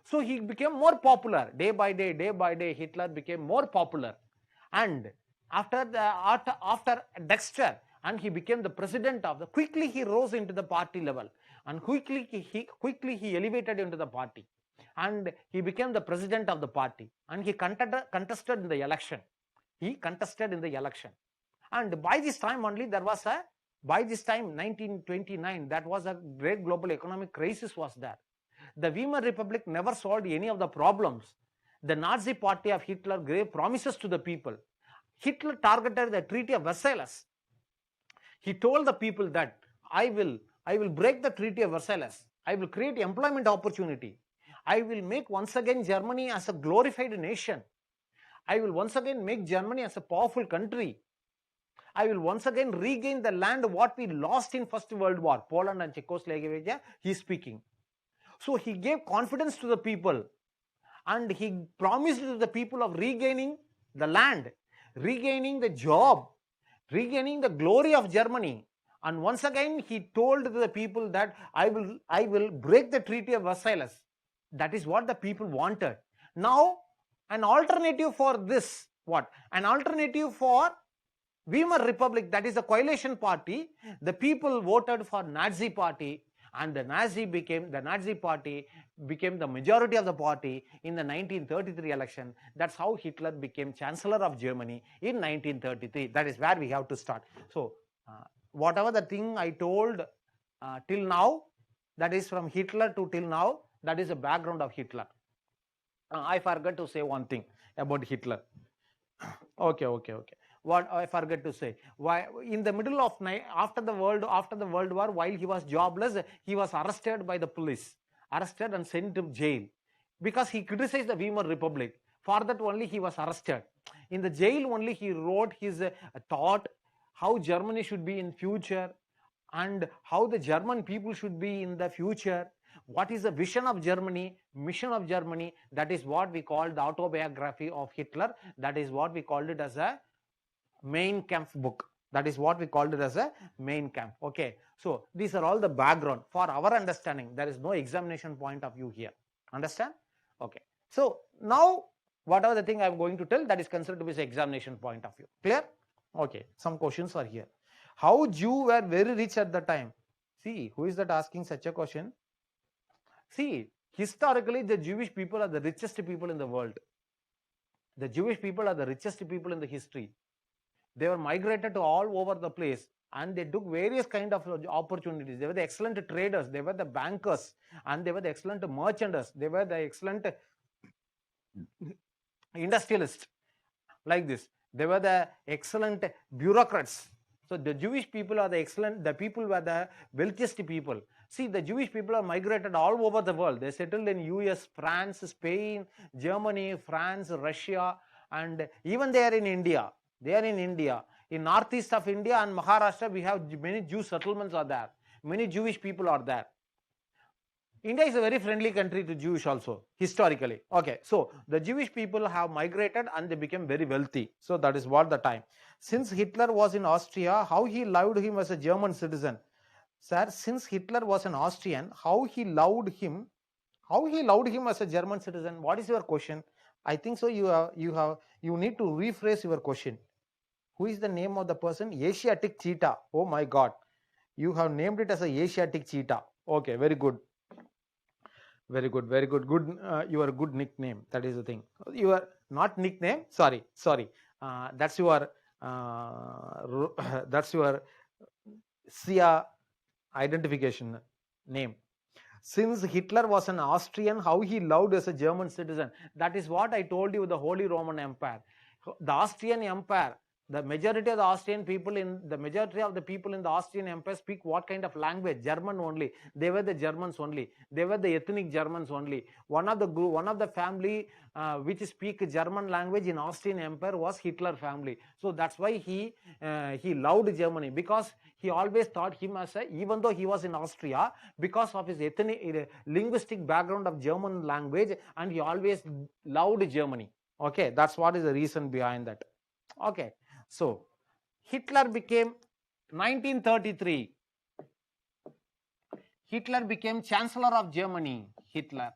So he became more popular. Day by day, Hitler became more popular. And after Dexter and he became the president of the, quickly he rose into the party level, and quickly he elevated into the party, and he became the president of the party, and he contested in the election. And by this time only by this time 1929, that was a great global economic crisis was there. The Weimar Republic never solved any of the problems. The Nazi party of Hitler gave promises to the people. Hitler targeted the Treaty of Versailles. He told the people that I will break the Treaty of Versailles. I will create employment opportunity. I will make once again Germany as a glorified nation. I will once again make Germany as a powerful country. I will once again regain the land what we lost in First World War, Poland and Czechoslovakia. He is speaking. So he gave confidence to the people, and he promised to the people of regaining the land, regaining the job, regaining the glory of Germany. And once again he told to the people that I will break the Treaty of Versailles. That is what the people wanted. Now an alternative for this, what? An alternative for Weimar Republic, that is a coalition party. The people voted for Nazi party, and the Nazi party became the majority of the party in the 1933 election. That's how Hitler became Chancellor of Germany in 1933. That is where we have to start. So whatever the thing I told till now, that is from Hitler to till now, that is the background of Hitler. I forgot to say one thing about Hitler. Okay. What I forgot to say, why in the middle of night, after the World War, while he was jobless, he was arrested by the police, arrested and sent to jail because he criticized the Weimar Republic. For that only he was arrested. In the jail only he wrote his thought, how Germany should be in future, and how the German people should be in the future. What is the vision of Germany, mission of Germany? That is what we call the autobiography of Hitler. That is what we called it as a Mein Kampf book. That is what we called it as a Mein Kampf. Okay. So these are all the background for our understanding. There is no examination point of view here. Understand? Okay. So now whatever the thing I am going to tell, that is considered to be the examination point of view. Clear? Okay. Some questions are here. How Jews were very rich at the time? See, who is that asking such a question? See, historically the Jewish people are the richest people in the world. The Jewish people are the richest people in the history. They were migrated to all over the place, and they took various kind of opportunities. They were the excellent traders, they were the bankers, and they were the excellent merchants. They were the excellent industrialists, like this. They were the excellent bureaucrats. So the Jewish people are the people were the wealthiest people. See, the Jewish people are migrated all over the world. They settled in US, France, Spain, Germany, France, Russia, and even they are in India. In northeast of India and Maharashtra, we have many Jewish settlements are there. Many Jewish people are there. India is a very friendly country to Jewish also, historically. Okay, so the Jewish people have migrated and they became very wealthy. So that is what the time. Since Hitler was in Austria, how he loved him as a German citizen. Sir, since Hitler was an Austrian, how he loved him as a German citizen. What is your question? I think so you need to rephrase your question. Who is the name of the person? Asiatic cheetah. Oh my God. You have named it as a Asiatic cheetah. Okay, very good. Good. Your good nickname. That is the thing. Your not nickname. Sorry. That's your SIA identification name. Since Hitler was an Austrian, how he loved as a German citizen. That is what I told you, the Holy Roman Empire. The Austrian Empire, the majority of the people in the Austrian Empire speak what kind of language? German only. They were the Germans only. They were the ethnic Germans only. One of the family which speak German language in Austrian Empire was Hitler family. So that's why he loved Germany, because he always thought him as even though he was in Austria, because of his ethnic linguistic background of German language, and he always loved Germany. Okay, that's what is the reason behind that. Okay, so Hitler became 1933. Hitler became Chancellor of Germany. Hitler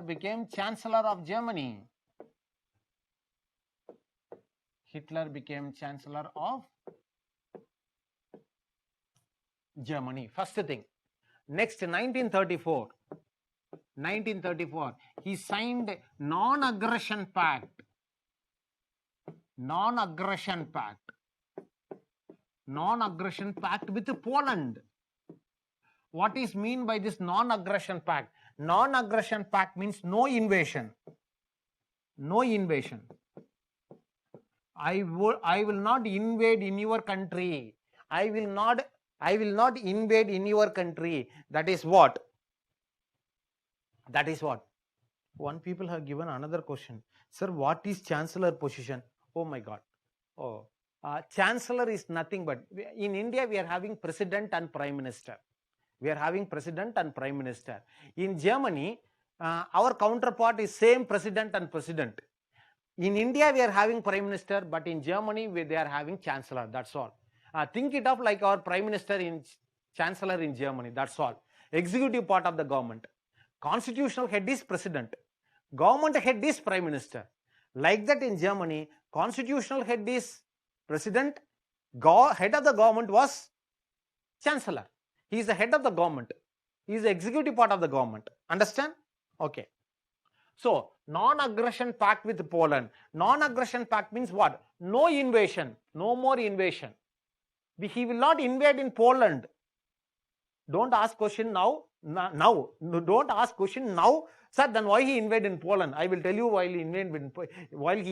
became Chancellor of Germany. Hitler became Chancellor of Germany. First thing. Next, 1934. 1934. He signed Non-Aggression Pact. Non-Aggression Pact. Non-Aggression Pact with Poland. What is mean by this Non-Aggression Pact? Non-Aggression Pact means no invasion. No invasion. I will not invade in your country. I will not invade in your country. That is what? That is what? One people have given another question. Sir, what is Chancellor position? Oh my God. Oh, Chancellor is nothing but, in India we are having President and Prime Minister. We are having President and Prime Minister. In Germany, our counterpart is same President and President. In India, we are having Prime Minister, but in Germany, they are having Chancellor. That's all. Think it up like our Prime Minister in Chancellor in Germany. That's all. Executive part of the government. Constitutional head is President. Government head is Prime Minister. Like that in Germany, constitutional head is President. Head of the government was Chancellor. He is the head of the government. He is the executive part of the government. Understand? Okay. So, Non-Aggression Pact with Poland. Non-Aggression Pact means what? No invasion. No more invasion. He will not invade in Poland. Don't ask question now. Now. Don't ask question now. Sir, then why he invaded in Poland? I will tell you why he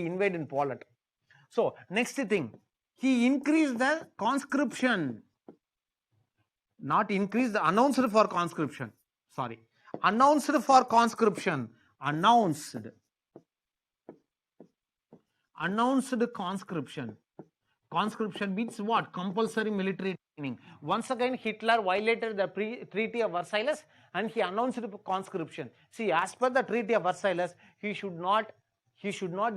invaded in Poland. So, next thing. He increased the conscription. Not increased, announced for conscription. Sorry. Announced for conscription. Announced conscription. Conscription means what? Compulsory military training. Once again, Hitler violated the Treaty of Versailles and he announced conscription. See, as per the Treaty of Versailles, he should not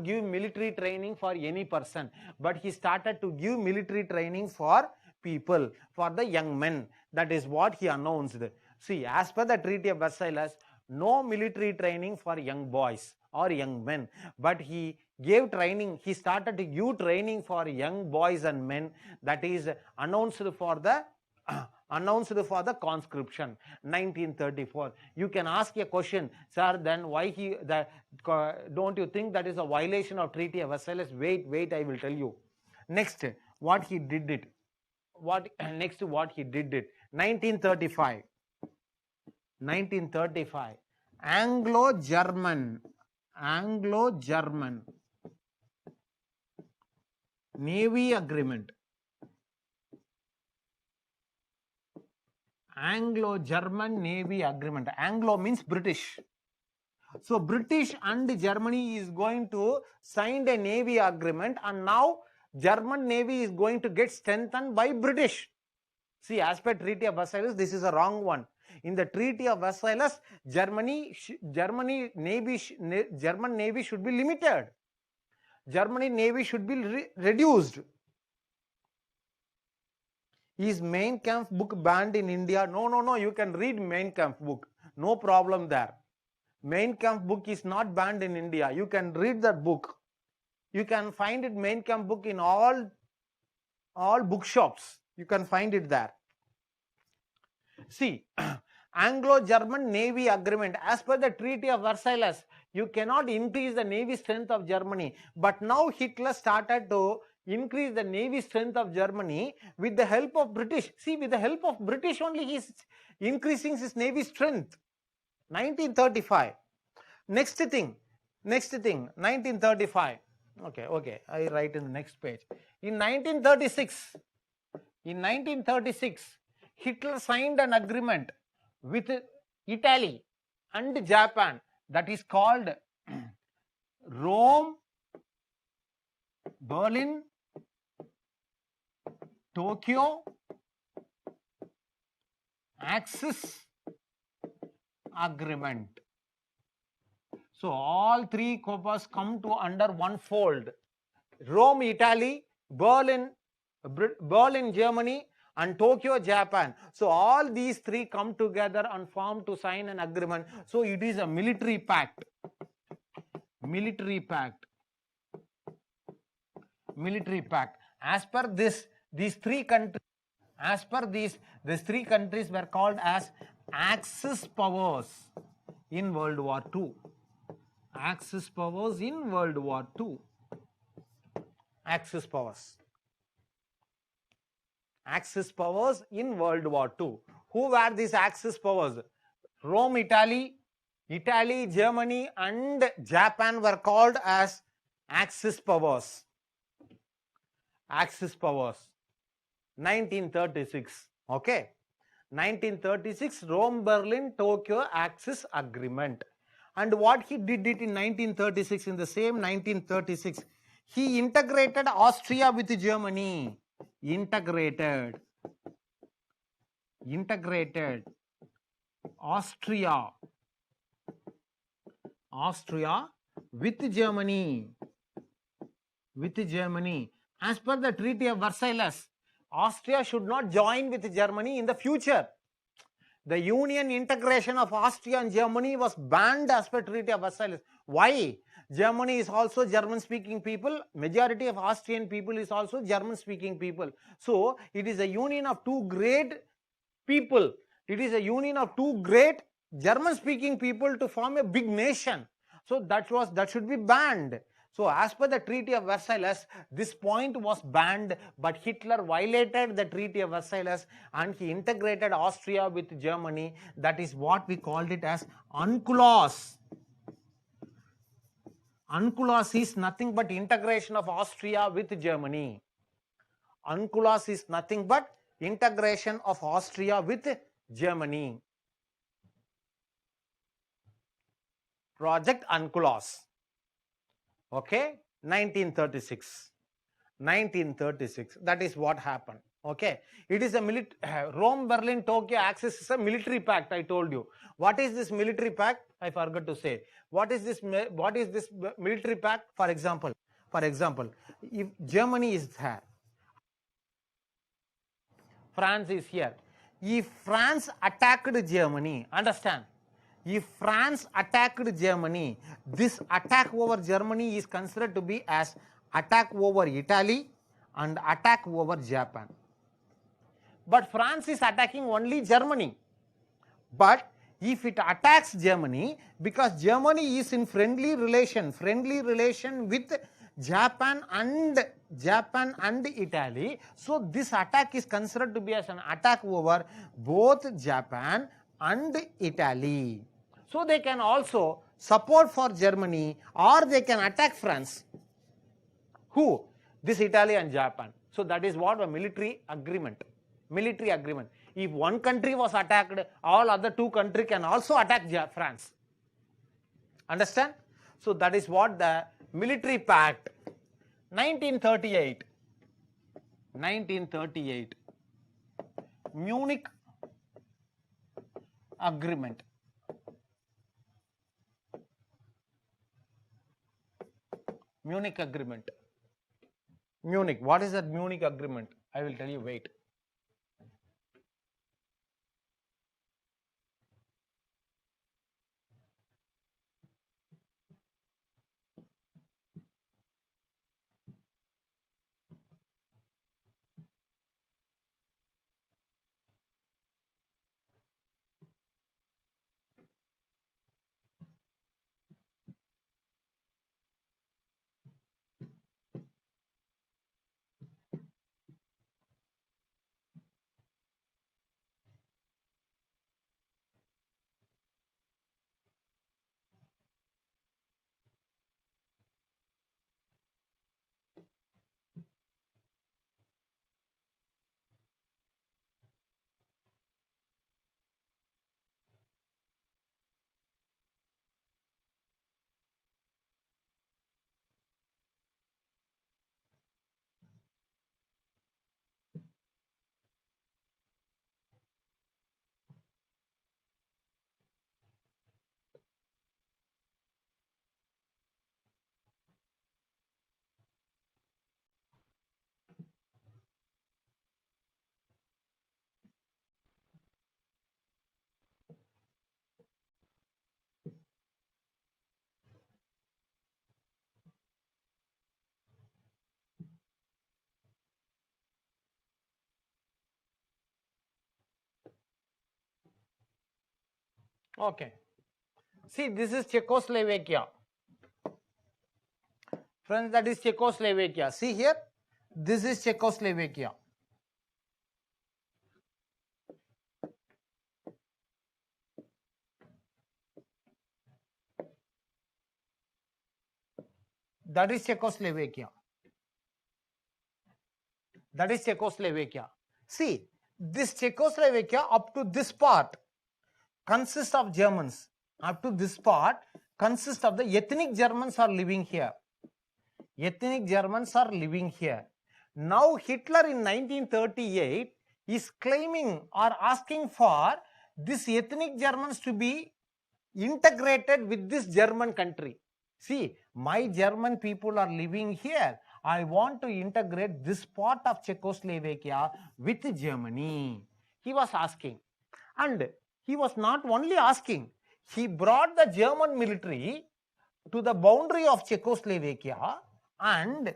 give military training for any person, but he started to give military training for people, for the young men. That is what he announced. See, as per the Treaty of Versailles, no military training for young boys or young men, but he gave training. He started to give training for young boys and men. That is announced for the conscription. 1934. You can ask a question, sir. Then why don't you think that is a violation of Treaty of Versailles? Wait. I will tell you. Next, what he did it. What he did it. 1935. 1935. Anglo-German Navy Agreement. Anglo-German Navy Agreement. Anglo means British. So British and Germany is going to sign a Navy agreement, and now German Navy is going to get strengthened by British. See, as per Treaty of Versailles, this is a wrong one. In the Treaty of Versailles, German Navy should be limited. German Navy should be reduced. Is Mein Kampf book banned in India? No. You can read Mein Kampf book. No problem there. Mein Kampf book is not banned in India. You can read that book. You can find it, Mein Kampf book, in all bookshops. You can find it there. See, Anglo-German Navy Agreement. As per the Treaty of Versailles, you cannot increase the navy strength of Germany. But now Hitler started to increase the navy strength of Germany with the help of British. See, with the help of British only he is increasing his navy strength. 1935. Next thing, 1935. Okay, I write in the next page. In 1936, Hitler signed an agreement with Italy and Japan that is called Rome, Berlin, Tokyo Axis Agreement. So all three corpus come to under one fold. Rome, Italy, Berlin, Germany, and Tokyo, Japan. So all these three come together and form to sign an agreement. So it is a military pact. Military pact. military pact. As per this, these three countries, as per these three countries were called as Axis powers in World War II. Axis powers in World War II. Axis powers. Axis powers in World War II. Who were these Axis powers? Rome, Italy, Germany, and Japan were called as Axis powers. Axis powers. 1936. Okay. 1936, Rome, Berlin, Tokyo Axis Agreement. And what he did it in 1936, in the same 1936, he integrated Austria with Germany. Integrated Austria with Germany. As per the Treaty of Versailles, Austria should not join with Germany in the future. The union integration of Austria and Germany was banned as per Treaty of Versailles. Why? Germany is also German-speaking people. Majority of Austrian people is also German-speaking people. So, it is a union of two great people. It is a union of two great German-speaking people to form a big nation. So, that should be banned. So, as per the Treaty of Versailles, this point was banned, but Hitler violated the Treaty of Versailles and he integrated Austria with Germany. That is what we called it as UNCLOS. UNCLOS is nothing but integration of Austria with Germany. UNCLOS is nothing but integration of Austria with Germany. Project UNCLOS. Okay, 1936. That is what happened. Okay, it is a Rome, Berlin, Tokyo Axis is a military pact. I told you. What is this military pact? I forgot to say. What is this military pact? For example, if Germany is there, France is here. If France attacked Germany, understand? If France attacked Germany, this attack over Germany is considered to be as attack over Italy and attack over Japan. But France is attacking only Germany. But if it attacks Germany, because Germany is in friendly relation with Japan and Italy, so this attack is considered to be as an attack over both Japan and Italy. So they can also support for Germany or they can attack France. Who? This Italy and Japan. So that is what a military agreement. If one country was attacked, all other two countries can also attack France. Understand? So that is what the military pact. 1938. Munich Agreement. Munich Agreement. Munich. What is that Munich Agreement? I will tell you. Wait. Okay. See, this is Czechoslovakia. Friends, that is Czechoslovakia. See here, this is Czechoslovakia. That is Czechoslovakia. That is Czechoslovakia. See, this Czechoslovakia up to this part consists of Germans. Up to this part consists of the ethnic Germans are living here. Ethnic Germans are living here. Now Hitler in 1938 is claiming or asking for this ethnic Germans to be integrated with this German country. See, my German people are living here. I want to integrate this part of Czechoslovakia with Germany. He was asking. And he was not only asking, he brought the German military to the boundary of Czechoslovakia and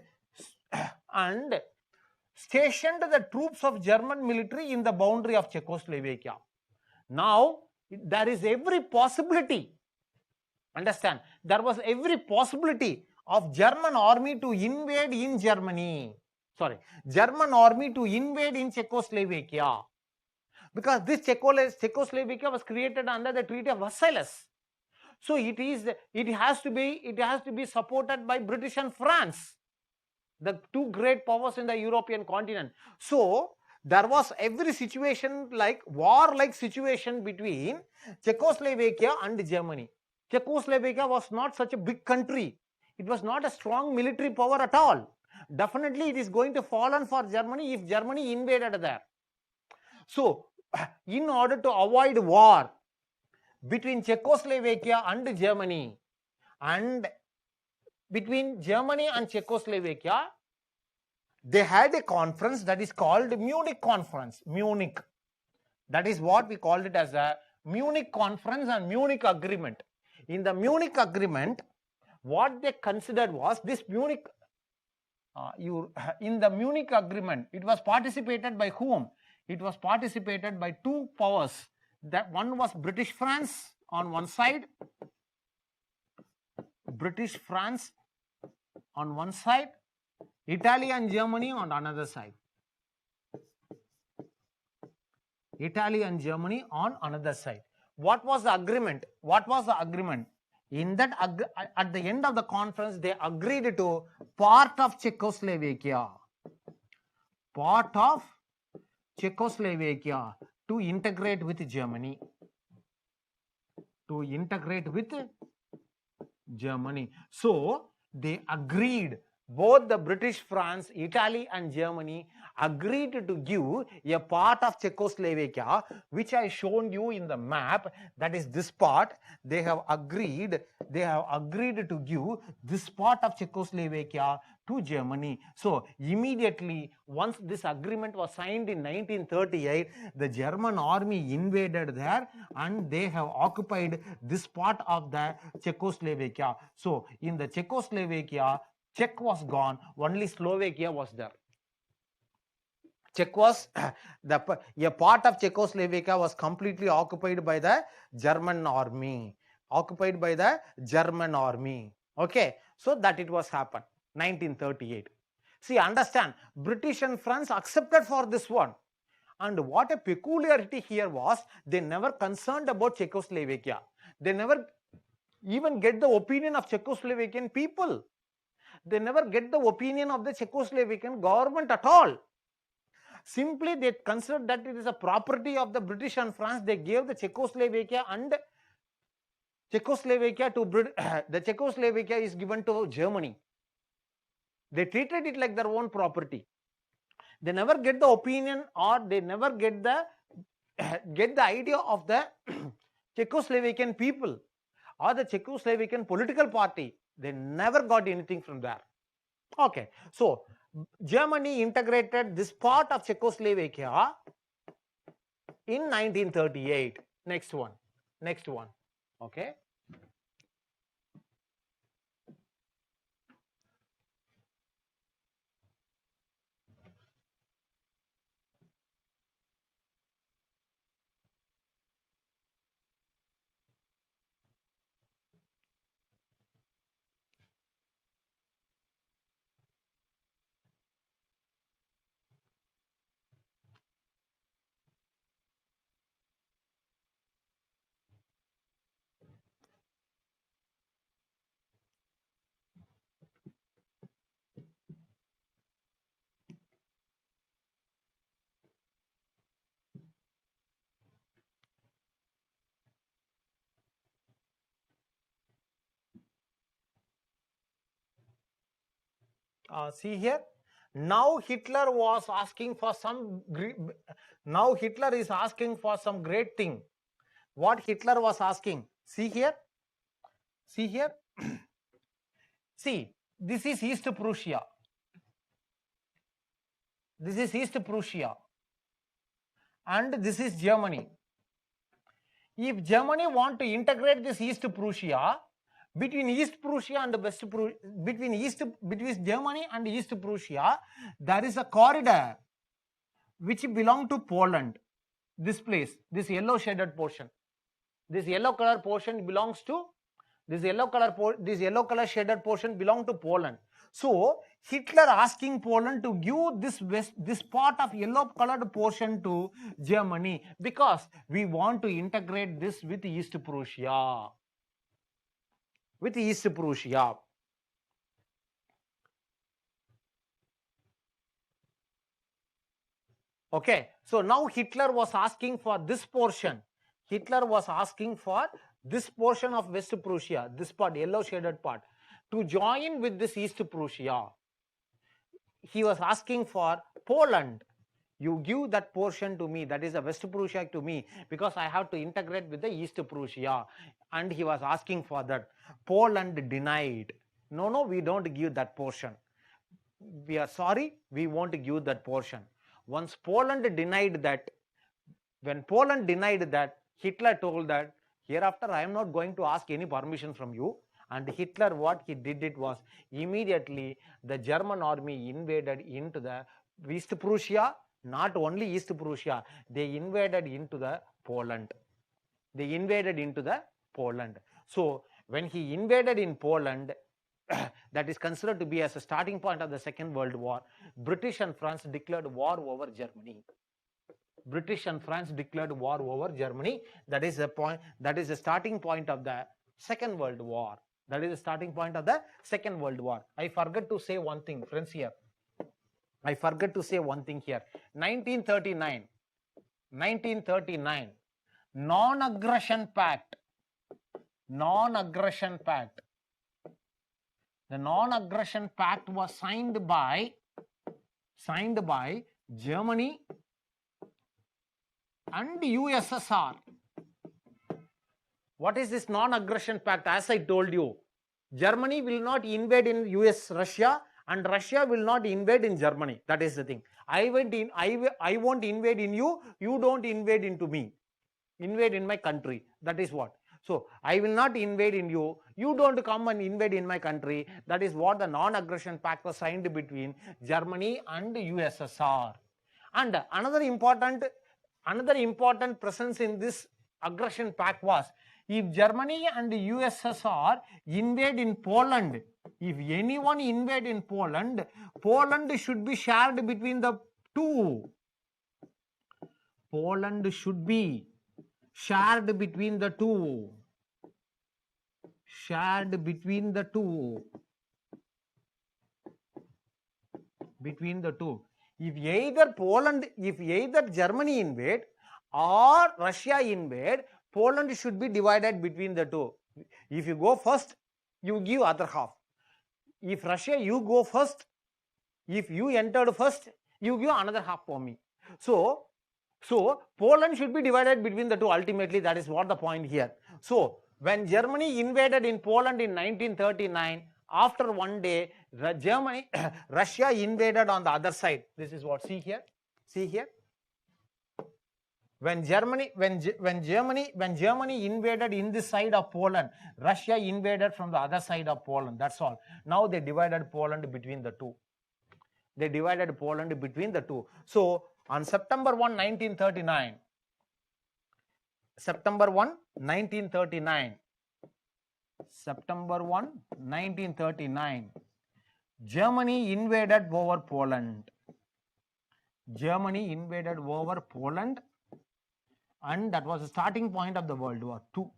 stationed the troops of German military in the boundary of Czechoslovakia. Now, there is every possibility, understand, there was every possibility of German army to invade in Germany. Sorry, German army to invade in Czechoslovakia. Because this Czechoslovakia was created under the Treaty of Versailles. So it has to be supported by British and France, the two great powers in the European continent. So there was every situation like war-like situation between Czechoslovakia and Germany. Czechoslovakia was not such a big country. It was not a strong military power at all. Definitely it is going to fall on for Germany if Germany invaded there. So in order to avoid war between Czechoslovakia and Germany, and between Germany and Czechoslovakia, they had a conference that is called Munich Conference. Munich. That is what we called it as a Munich Conference and Munich Agreement. In the Munich Agreement, what they considered was this Munich, in the Munich Agreement, it was participated by whom? It was participated by two powers. That one was British France on one side, British France on one side, Italy and Germany on another side. Italy and Germany on another side. What was the agreement? What was the agreement? In that, at the end of the conference, they agreed to part of Czechoslovakia to integrate with Germany. So they agreed, both the British, France, Italy and Germany agreed to give a part of Czechoslovakia, which I shown you in the map. That is this part. They have agreed to give this part of Czechoslovakia to Germany. So immediately, once this agreement was signed in 1938, the German army invaded there and they have occupied this part of the Czechoslovakia. So in the Czechoslovakia, Czech was gone, only Slovakia was there. Czech was, a part of Czechoslovakia was completely occupied by the German army. Okay, so that it was happened, 1938. See, understand, British and France accepted for this one. And what a peculiarity here was, they never concerned about Czechoslovakia. They never even get the opinion of Czechoslovakian people. They never get the opinion of the Czechoslovakian government at all. Simply they considered that it is a property of the British and France. They gave the Czechoslovakia and Czechoslovakia to the Czechoslovakia is given to Germany. They treated it like their own property. They never get the opinion, or they never get the idea of the Czechoslovakian people or the Czechoslovakian political party. They never got anything from there. Okay, so Germany integrated this part of Czechoslovakia in 1938. Next one. Okay. See here. Now Hitler was asking for some. Now Hitler is asking for some great thing. What Hitler was asking? See here. See here. See, this is East Prussia. This is East Prussia. And this is Germany. If Germany want to integrate this East Prussia, between East Prussia and West Prussia, between Germany and East Prussia, there is a corridor which belong to Poland. This place, this yellow shaded portion, this yellow color portion belongs to this yellow color shaded portion belong to Poland. So Hitler asking Poland to give this part of yellow colored portion to Germany because we want to integrate this with East Prussia. With East Prussia. Okay, so now Hitler was asking for this portion. Hitler was asking for this portion of West Prussia, this part, yellow shaded part, to join with this East Prussia. He was asking for Poland. You give that portion to me, that is the West Prussia to me, because I have to integrate with the East Prussia. And he was asking for that. Poland denied. No, we don't give that portion. We are sorry, we won't give that portion. Once Poland denied that, when Poland denied that, Hitler told that, hereafter I am not going to ask any permission from you. And Hitler, what he did it was, immediately the German army invaded into the East Prussia, not only East Prussia, they invaded into the Poland. They invaded into the Poland. So when he invaded in Poland, that is considered to be as a starting point of the Second World War, British and France declared war over Germany. British and France declared war over Germany. That is the point. That is the starting point of the Second World War. That is the starting point of the Second World War. I forgot to say one thing, friends, here. I forgot to say one thing here. 1939. Non-aggression pact. Non-aggression pact. The non-aggression pact was signed by Germany and USSR. What is this non-aggression pact? As I told you, Germany will not invade in Russia, and Russia will not invade in Germany. That is the thing. I won't invade in you, you don't invade into me. Invade in my country. That is what. So I will not invade in you, you don't come and invade in my country. That is what the non-aggression pact was signed between Germany and USSR. And another important presence in this aggression pact was, if Germany and USSR invade in Poland, if anyone invade in Poland, Poland should be shared between the two. Poland should be shared between the two. Shared between the two. Between the two. If either Germany invade or Russia invade, Poland should be divided between the two. If you go first, you give other half. If Russia, you go first. If you entered first, you give another half for me. So Poland should be divided between the two. Ultimately, that is what the point here. So when Germany invaded in Poland in 1939, after one day, Russia invaded on the other side. This is what, see here. When Germany invaded in this side of Poland, Russia invaded from the other side of Poland. That's all. Now they divided Poland between the two. So on September 1, 1939, September 1, 1939, Germany invaded over Poland. And that was the starting point of the World War II.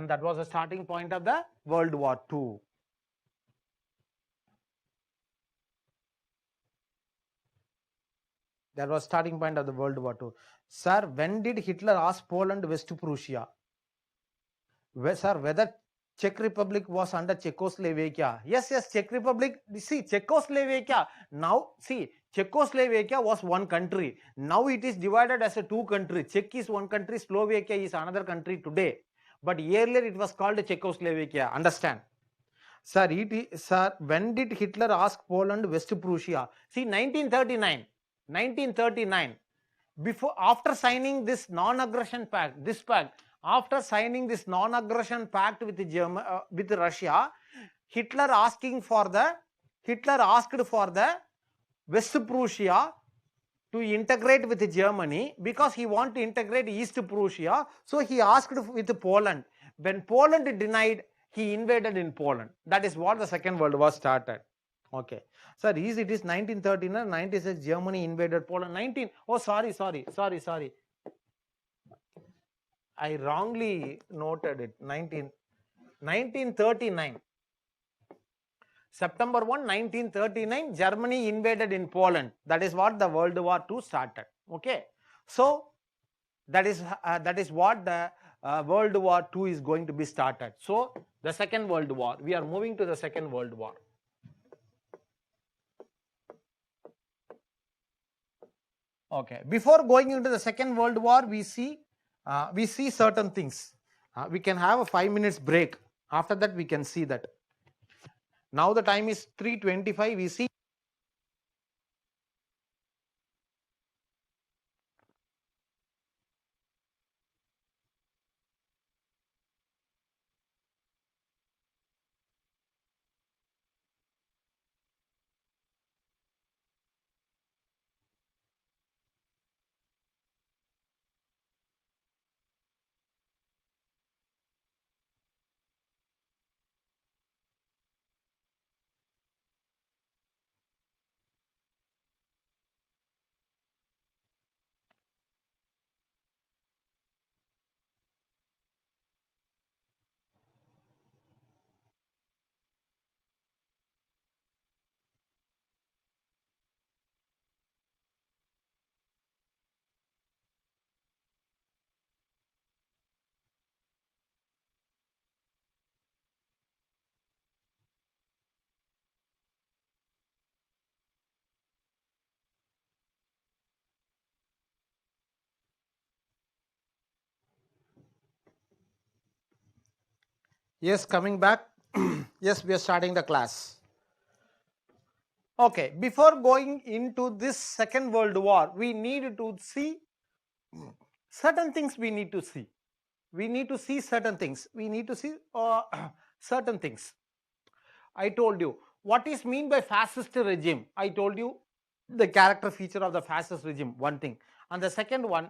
That was the starting point of the World War II. That was starting point of the World War II. Sir, when did Hitler ask Poland West Prussia? Sir, whether Czech Republic was under Czechoslovakia. Yes, Czech Republic. See, Czechoslovakia. Now, see, Czechoslovakia was one country. Now it is divided as a two country. Czech is one country, Slovakia is another country today. But earlier it was called Czechoslovakia. Understand? Sir, sir, when did Hitler ask Poland West Prussia? See, 1939. 1939. After signing this non-aggression pact, after signing this non-aggression pact with Russia, Hitler asked for the West Prussia to integrate with Germany because he wanted to integrate East Prussia. So he asked with Poland. When Poland denied, he invaded in Poland. That is what the Second World War started. Okay. Sir, it is 1939, 96 Germany invaded Poland. Sorry. I wrongly noted it. 1939. September 1, 1939, Germany invaded in Poland. That is what the World War II started. Okay. So, that is what the World War II is going to be started. So, the Second World War. We are moving to the Second World War. Okay. Before going into the Second World War, we see certain things. We can have a 5 minutes break. After that, we can see that. Now the time is 3:25. We see. Yes, coming back. Yes, we are starting the class. Okay, before going into this Second World War, we need to see certain things. We need to see certain things. Certain things. I told you what is mean by fascist regime. I told you the character feature of the fascist regime, one thing. And the second one,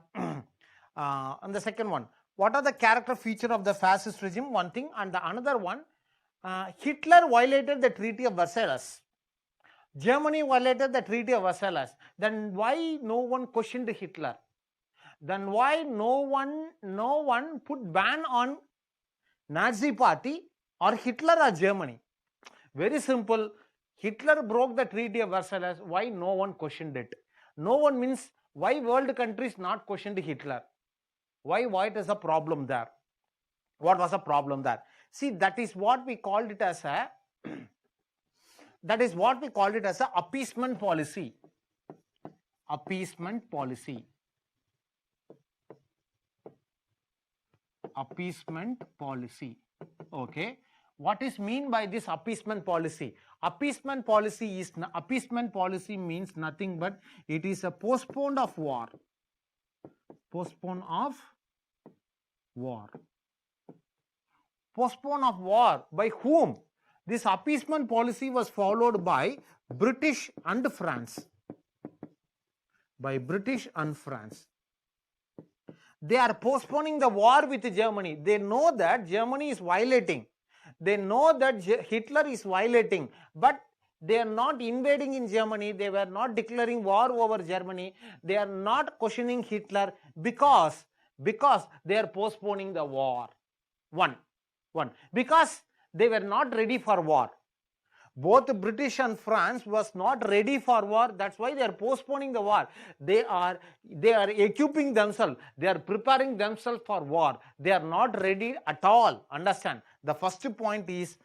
what are the character feature of the fascist regime, one thing. And the another one, Hitler violated the Treaty of Versailles. Germany violated the Treaty of Versailles. Then why no one questioned Hitler? Then why no one put ban on Nazi party or Hitler or Germany? Very simple. Hitler broke the Treaty of Versailles. Why no one questioned it? No one means why world countries not questioned Hitler? Why? What is the problem there? What was the problem there? See, that is what we called it as a appeasement policy. Appeasement policy. Appeasement policy. Okay. What is mean by this appeasement policy? Appeasement policy means nothing but it is a postpone of war. Postpone of war. Postpone of war by whom? This appeasement policy was followed by British and France. By British and France. They are postponing the war with Germany. They know that Germany is violating. They know that Hitler is violating, but they are not invading in Germany. They were not declaring war over Germany. They are not questioning Hitler because they are postponing the war. One. Because they were not ready for war. both British and France was not ready for war. That's why they are postponing the war. They are equipping themselves. They are preparing themselves for war. They are not ready at all. Understand? The first point is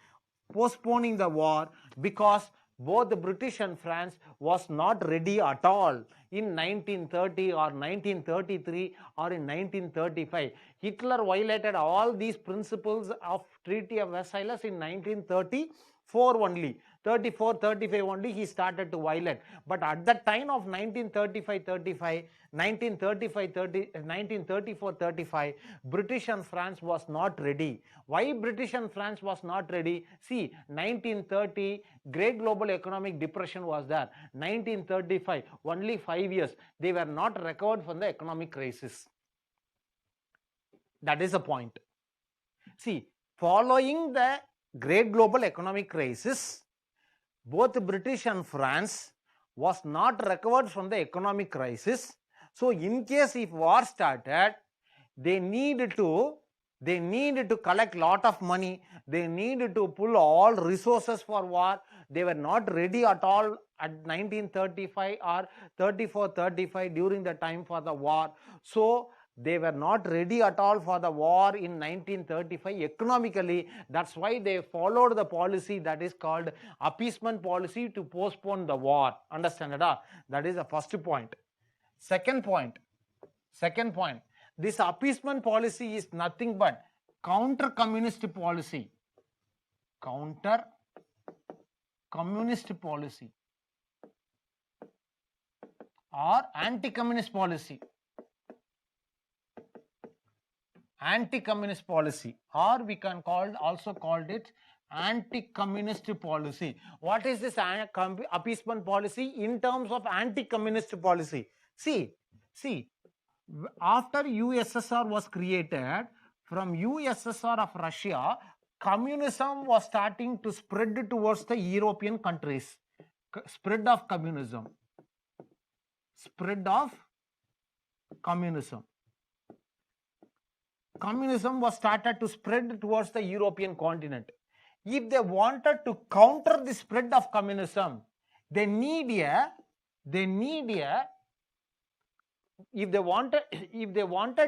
postponing the war because both the British and France was not ready at all in 1930 or 1933 or in 1935. Hitler violated all these principles of Treaty of Versailles in 1934 only. 34, 35 only he started to violate. But at the time of 1934-35, British and France was not ready. Why British and France was not ready? See, 1930, Great Global Economic Depression was there. 1935, only 5 years. They were not recovered from the economic crisis. That is the point. See, following the Great Global Economic Crisis, both British and France was not recovered from the economic crisis. So in case if war started, they needed to collect lot of money. They needed to pull all resources for war. They were not ready at all at 1935 or 34-35 during the time for the war. So they were not ready at all for the war in 1935 economically. That's why they followed the policy that is called appeasement policy to postpone the war. Understand it? That is the first point. Second point. This appeasement policy is nothing but counter-communist policy. Counter-communist policy or anti-communist policy. Anti-communist policy, or we can also called it anti-communist policy. What is this appeasement policy in terms of anti-communist policy? See, after USSR was created, from USSR of Russia, communism was starting to spread towards the European countries. Spread of communism. Communism was started to spread towards the European continent. If they wanted to counter the spread of communism, if they wanted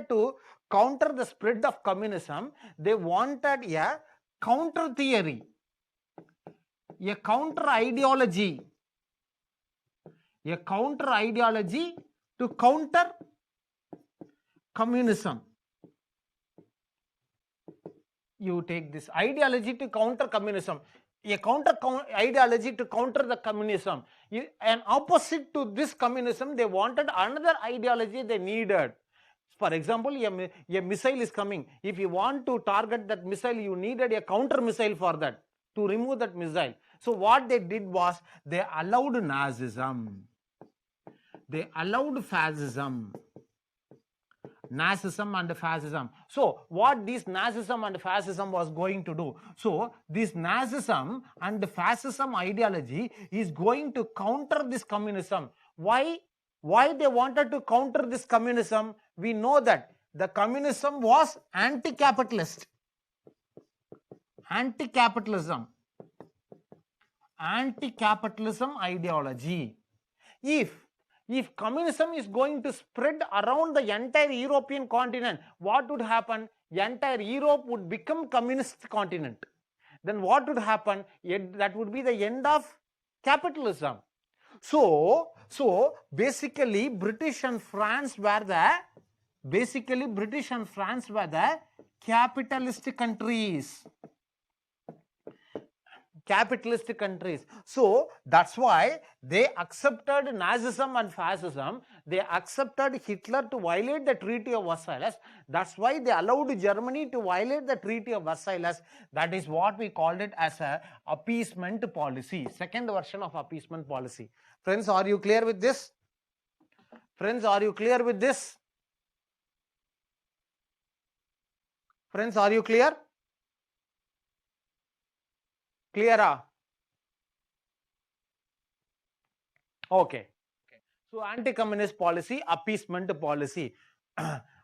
to counter the spread of communism, they wanted a counter theory, a counter ideology to counter communism. You take this ideology to counter communism, a counter ideology to counter the communism. An opposite to this communism, they wanted another ideology they needed. For example, a missile is coming. If you want to target that missile, you needed a counter missile for that, to remove that missile. So what they did was, they allowed Nazism. They allowed fascism. Nazism and fascism. So what this Nazism and fascism was going to do? So this Nazism and fascism ideology is going to counter this communism. Why they wanted to counter this communism? We know that the communism was anti-capitalist. Anti-capitalism ideology. If communism is going to spread around the entire European continent, what would happen? Entire Europe would become communist continent. Then what would happen? That would be the end of capitalism. So basically British and France were the capitalist countries. So that's why they accepted Nazism and fascism. They accepted Hitler to violate the Treaty of Versailles. That's why they allowed Germany to violate the Treaty of Versailles. That is what we called it as a appeasement policy. Second version of appeasement policy. Friends, are you clear with this? Friends, are you clear? Clear? Okay. So anti-communist policy, appeasement policy.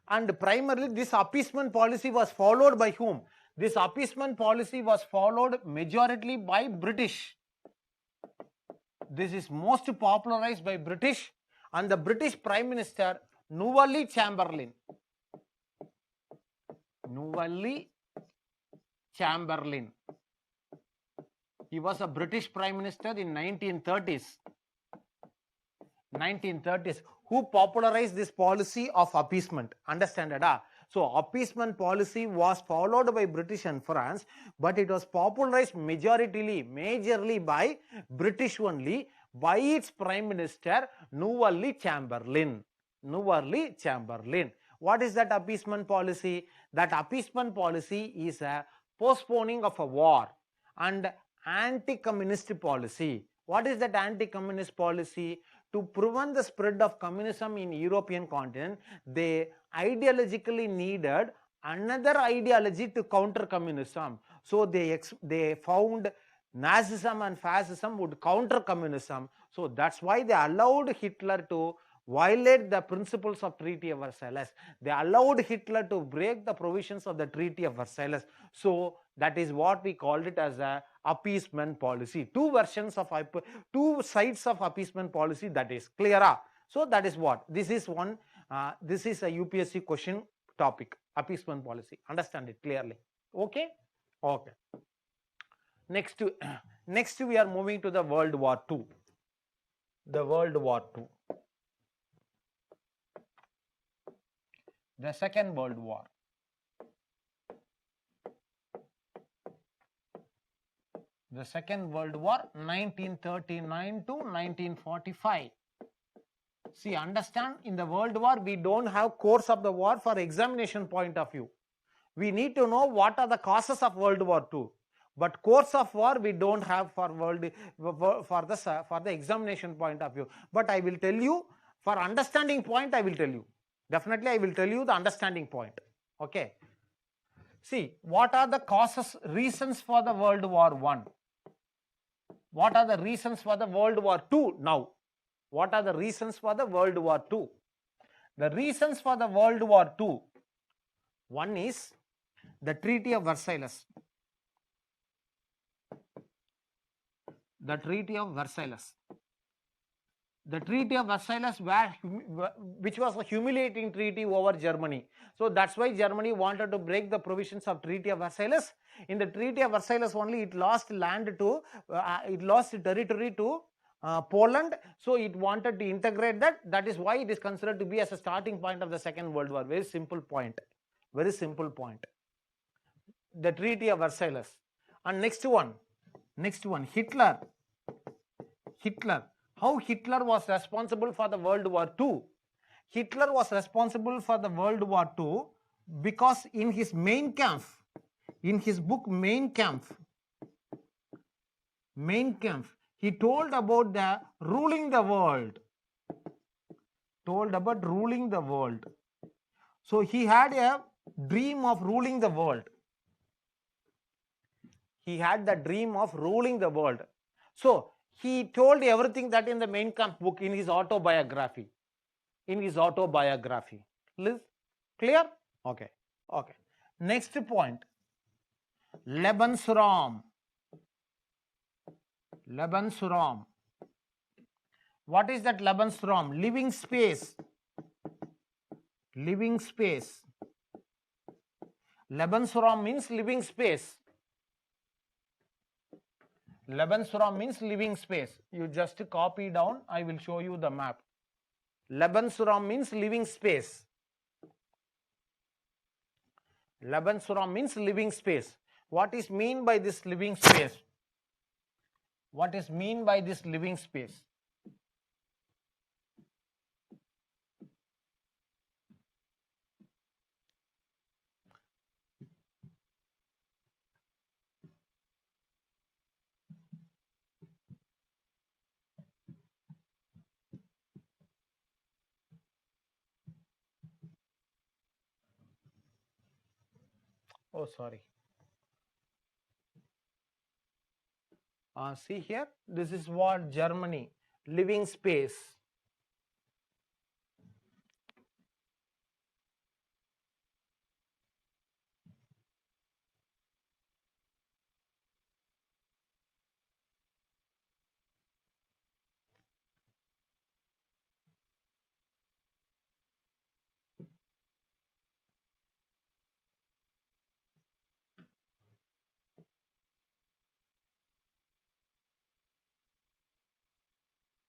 And primarily this appeasement policy was followed by whom? This appeasement policy was followed majorly by British. This is most popularized by British, and the British Prime Minister Neville Chamberlain. Neville Chamberlain. He was a British Prime Minister in 1930s. 1930s. Who popularized this policy of appeasement? Understand it? So appeasement policy was followed by British and France, but it was popularized majorly by British only, by its Prime Minister Neville Chamberlain. Neville Chamberlain. What is that appeasement policy? That appeasement policy is a postponing of a war and anti-communist policy. What is that anti-communist policy? To prevent the spread of communism in European continent, they ideologically needed another ideology to counter communism. So they found Nazism and fascism would counter communism. So that's why they allowed Hitler to violate the principles of Treaty of Versailles. They allowed Hitler to break the provisions of the Treaty of Versailles. So that is what we called it as a appeasement policy. Two sides of appeasement policy, that is clear. So that is what this is one. This is a UPSC question topic, appeasement policy. Understand it clearly. Okay. Next we are moving to the World War II. The World War II. The Second World War. The Second World War, 1939 to 1945. See, understand, in the World War, we don't have course of the war for examination point of view. We need to know what are the causes of World War II. But course of war we don't have for the examination point of view. But I will tell you, for understanding point, I will tell you. Definitely, I will tell you the understanding point. Okay. See, what are the reasons for the World War I? What are the reasons for the World War II now? What are the reasons for the World War II? The reasons for the World War II, one is the Treaty of Versailles. The Treaty of Versailles. The Treaty of Versailles, which was a humiliating treaty over Germany. So that's why Germany wanted to break the provisions of Treaty of Versailles. In the Treaty of Versailles only, it lost territory to Poland. So it wanted to integrate that. That is why it is considered to be as a starting point of the Second World War. Very simple point. Very simple point. The Treaty of Versailles. And next one, Hitler. How Hitler was responsible for the World War II? Hitler was responsible for the World War II because in his Mein Kampf, in his book Mein Kampf, he told about the ruling the world. So he had a dream of ruling the world. He had the dream of ruling the world. So he told everything that in the Mein Kampf book, in his autobiography. Clear? Okay. Next point. Lebensraum. What is that Lebensraum? Living space. Lebensraum means living space. Lebensraum means living space. You just copy down. I will show you the map. Lebensraum means living space. Lebensraum means living space. What is mean by this living space? Oh, sorry. See here, this is what Germany, living space.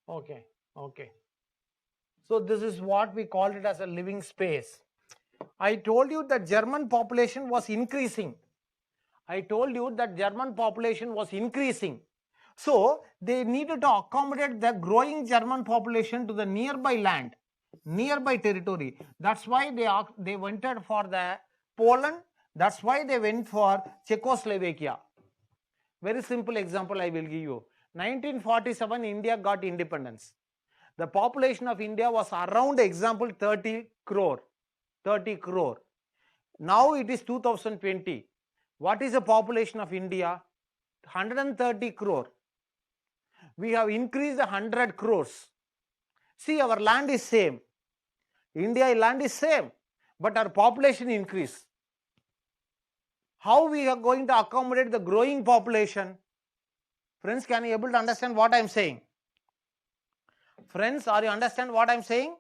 Okay, okay. So this is what we called it as a living space. I told you that German population was increasing. I told you that German population was increasing. So they needed to accommodate the growing German population to the nearby land, nearby territory. That's why they went for the Poland. That's why they went for Czechoslovakia. Very simple example I will give you. 1947, India got independence. The population of India was around, example, 30 crore. 30 crore. Now it is 2020. What is the population of India? 130 crore. We have increased 100 crores. See, our land is same. India land is same, but our population increase. How we are going to accommodate the growing population? Friends, can you able to understand what I am saying? Friends, are you understand what I am saying?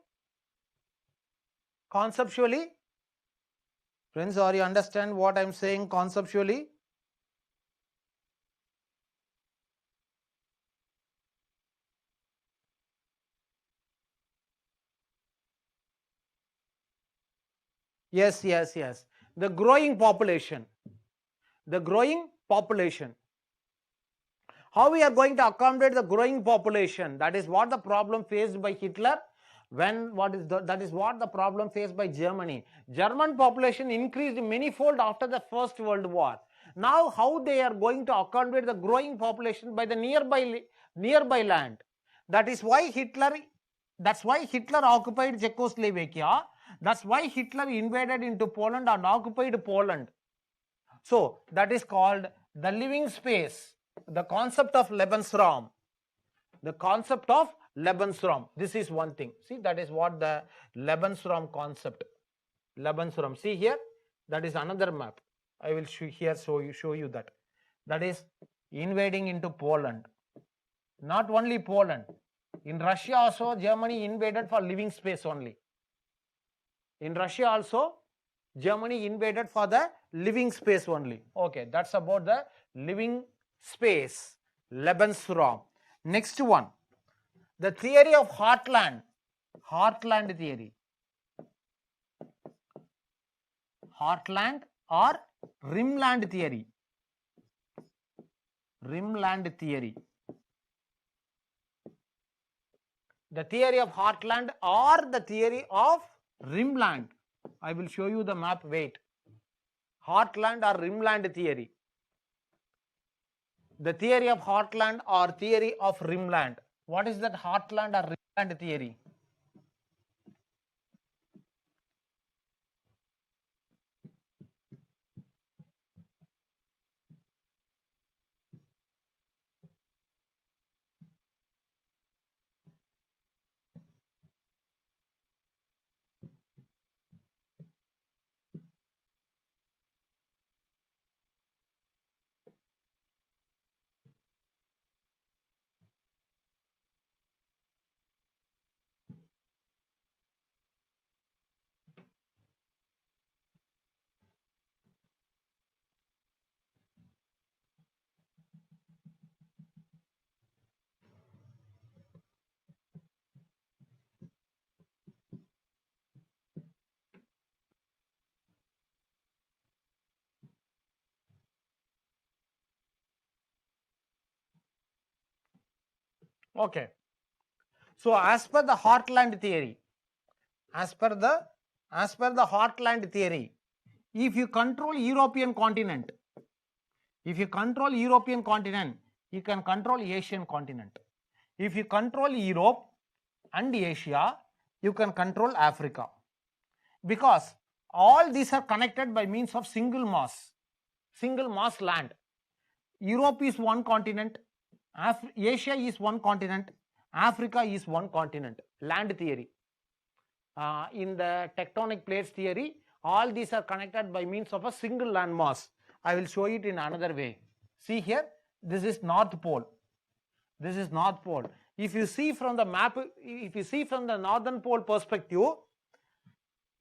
Conceptually? Friends, are you understand what I am saying conceptually? Yes, yes, yes. The growing population. The growing population. How we are going to accommodate the growing population? That is what the problem faced by Hitler. That is what the problem faced by Germany. German population increased manyfold after the First World War. Now how they are going to accommodate the growing population by the nearby land? That is why Hitler occupied Czechoslovakia. That's why Hitler invaded into Poland and occupied Poland. So that is called the living space, the concept of Lebensraum. The concept of Lebensraum. This is one thing. See, that is what the Lebensraum concept. Lebensraum. See here, that is another map. I will show you that. That is invading into Poland. Not only Poland. In Russia also, Germany invaded for living space only. In Russia also, Germany invaded for the living space only. Okay, that's about the living space, Lebensraum. Next one, the theory of heartland, heartland theory. Heartland or rimland theory. Rimland theory. The theory of heartland or the theory of rimland. I will show you the map. Wait. Heartland or rimland theory. The theory of heartland or theory of rimland. What is that heartland or rimland theory? Okay. So as per the heartland theory, as per the heartland theory, if you control European continent, you can control Asian continent. If you control Europe and Asia, you can control Africa. Because all these are connected by means of single mass land. Europe is one continent, Asia is one continent, Africa is one continent. Land theory. In the tectonic plates theory, all these are connected by means of a single land mass. I will show it in another way. See here, this is North Pole. This is North Pole. If you see from the map, if you see from the Northern Pole perspective,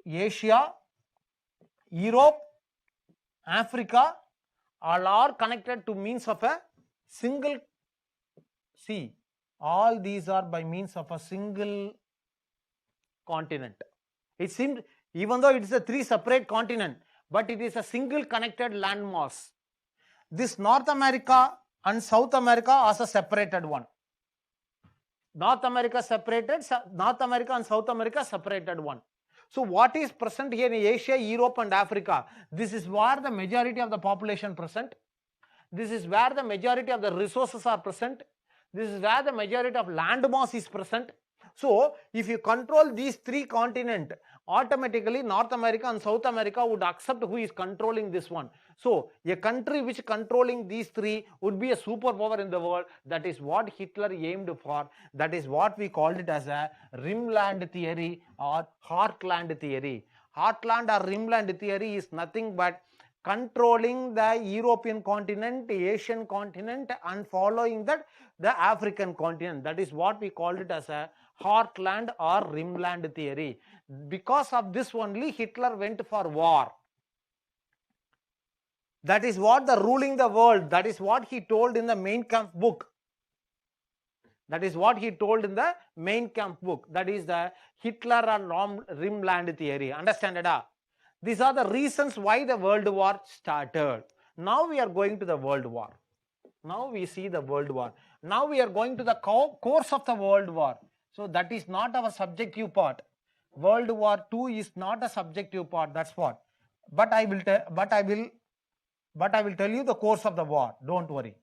Asia, Europe, Africa, all are connected to means of a single sea. All these are by means of a single continent. It seems, even though it is a three separate continent, but it is a single connected landmass. This North America and South America as a separated one. North America separated, North America and South America separated one. So what is present here in Asia, Europe and Africa? This is where the majority of the population present. This is where the majority of the resources are present. This is where the majority of land mass is present. So if you control these three continents, automatically North America and South America would accept who is controlling this one. So a country which controlling these three would be a superpower in the world. That is what Hitler aimed for. That is what we called it as a Rimland theory or Heartland theory. Heartland or Rimland theory is nothing but controlling the European continent, Asian continent, and following that the African continent. That is what we called it as a Heartland or Rimland theory. Because of this only Hitler went for war. That is what the ruling the world. That is what he told in the Mein Kampf book. That is what he told in the Mein Kampf book. That is the Hitler and Rimland theory. Understand it? These are the reasons why the World War started. Now we are going to the World War. Now we see the World War. Now we are going to the course of the World War. So that is not our subjective part. World War II is not a subjective part. That's what. But I will tell you the course of the war. Don't worry.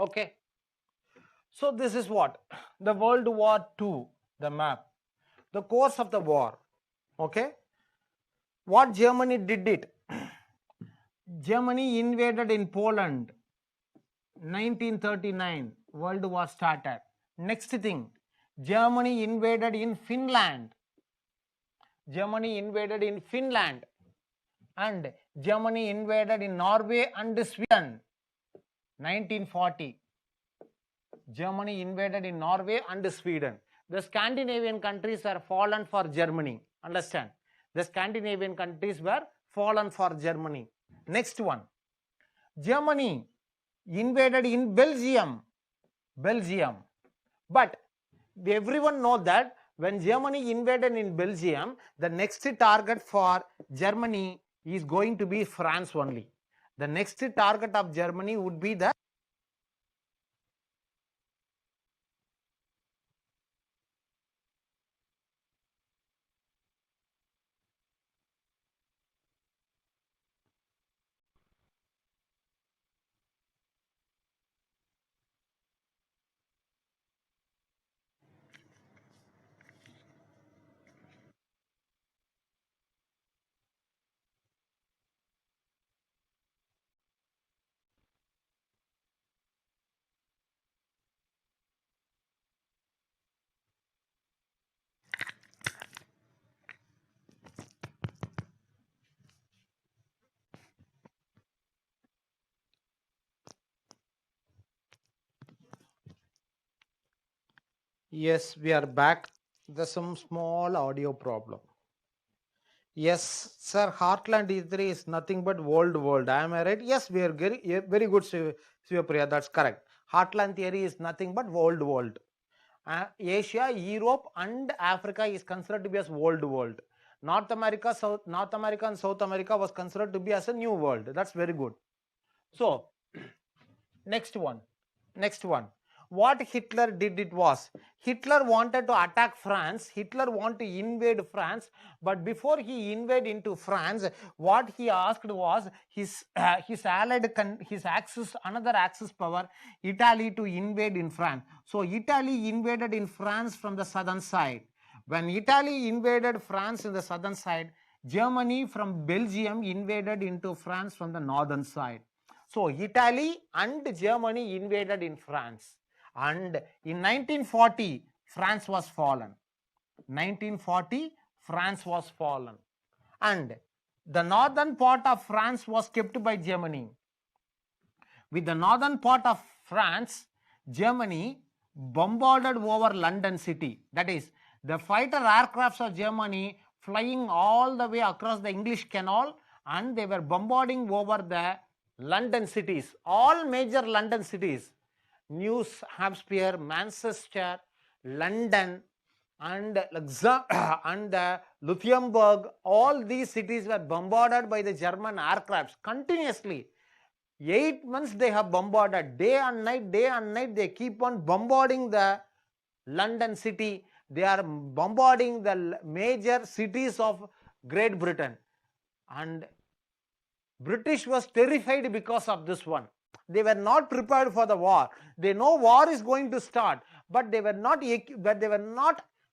Okay. So this is what? The World War II, the map. The course of the war. Okay. What Germany did it? Germany invaded in Poland. 1939, World War started. Next thing, Germany invaded in Finland. Germany invaded in Finland. And Germany invaded in Norway and Sweden. 1940. Germany invaded in Norway and Sweden. The Scandinavian countries were fallen for Germany. Understand? The Scandinavian countries were fallen for Germany. Next one. Germany invaded in Belgium. But everyone knows that when Germany invaded in Belgium, the next target for Germany is going to be France only. The next target of Germany would be the Yes, we are back. There's some small audio problem. Yes, sir, Heartland E3 is nothing but world. Am I right? Yes, we are very good, Sivapriya. That's correct. Heartland theory is nothing but world. Asia, Europe, and Africa is considered to be as world. North America and South America was considered to be as a new world. That's very good. So, next one. What Hitler did, it was Hitler wanted to attack France. Hitler wanted to invade France, but before he invaded into France, what he asked was his another Axis power, Italy, to invade in France. So Italy invaded in France from the southern side. When Italy invaded France in the southern side, Germany from Belgium invaded into France from the northern side. So Italy and Germany invaded in France. And in 1940, France was fallen. And the northern part of France was kept by Germany. With the northern part of France, Germany bombarded over London city. That is, the fighter aircrafts of Germany flying all the way across the English Canal, and they were bombarding over the London cities, all major London cities. New Hampshire, Manchester, London, and Luxembourg, all these cities were bombarded by the German aircrafts continuously. 8 months they have bombarded, day and night, they keep on bombarding the London city. They are bombarding the major cities of Great Britain. And British was terrified because of this one. They were not prepared for the war. They know war is going to start, but they were not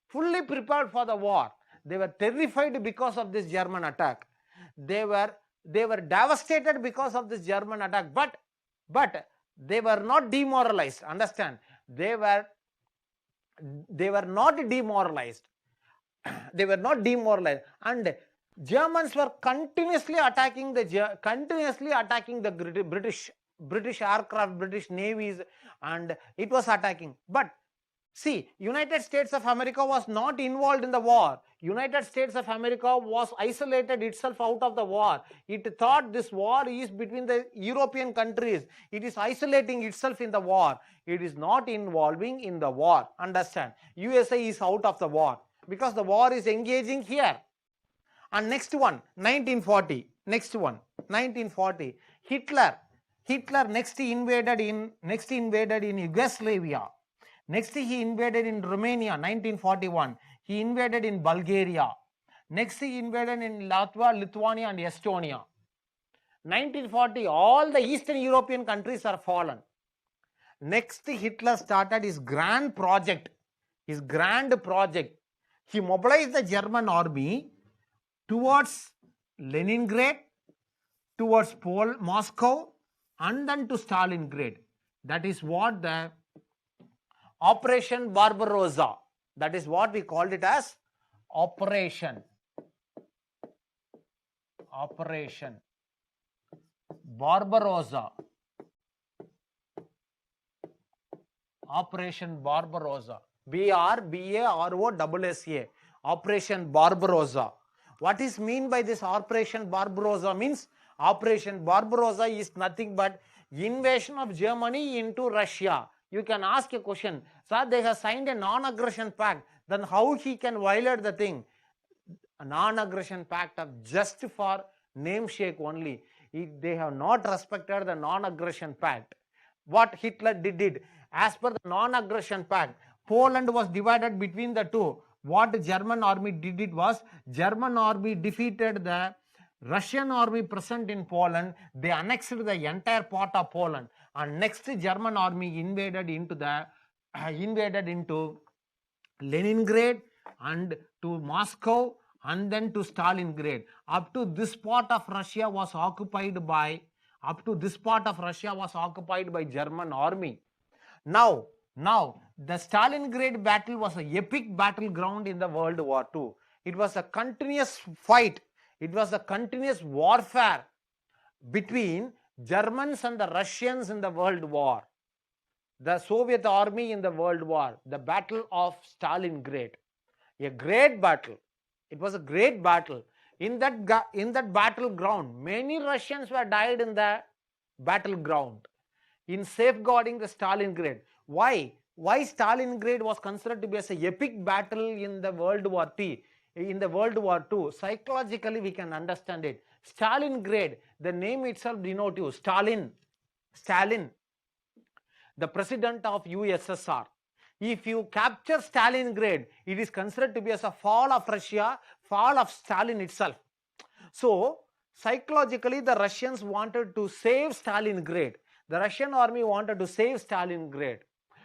fully prepared for the war. They were terrified because of this German attack. They were devastated because of this German attack, but they were not demoralized. Understand? They were not demoralized. And Germans were continuously attacking the British aircraft, British navies, and it was attacking. But see, United States of America was not involved in the war. United States of America was isolated itself out of the war. It thought this war is between the European countries. It is isolating itself in the war. It is not involving in the war. Understand? USA is out of the war because the war is engaging here. And next one, 1940. Hitler next invaded in Yugoslavia. Next he invaded in Romania, 1941. He invaded in Bulgaria. Next he invaded in Latvia, Lithuania, and Estonia. 1940, all the Eastern European countries are fallen. Next Hitler started his grand project. He mobilized the German army towards Leningrad, towards Moscow, and then to Stalingrad. That is what the Operation Barbarossa. That is what we called it as Operation Barbarossa. Operation Barbarossa. BRBAROSSA. Operation Barbarossa. What is mean by this Operation Barbarossa? Means Operation Barbarossa is nothing but invasion of Germany into Russia. You can ask a question, sir, they have signed a non-aggression pact, then how he can violate the thing? A non-aggression pact of just for namesake only. They have not respected the non-aggression pact. What Hitler did, as per the non-aggression pact, Poland was divided between the two. What the German army did it was, German army defeated the Russian army present in Poland. They annexed the entire part of Poland, and next German army invaded into Leningrad and to Moscow and then to Stalingrad. Up to this part of Russia was occupied by German army. Now the Stalingrad battle was an epic battleground in the World War II. It was a continuous fight. It was a continuous warfare between Germans and the Russians in the World War. The Soviet army in the World War, the Battle of Stalingrad, a great battle. It was a great battle. In that battleground, many Russians were died in the battleground in safeguarding the Stalingrad. Why Stalingrad was considered to be as an epic battle in the World War II? Psychologically we can understand it. Stalingrad, the name itself denotes you. Stalin, the president of USSR. If you capture Stalingrad, it is considered to be as a fall of Russia, fall of Stalin itself. So psychologically the Russians wanted to save Stalingrad. The Russian army wanted to save Stalingrad.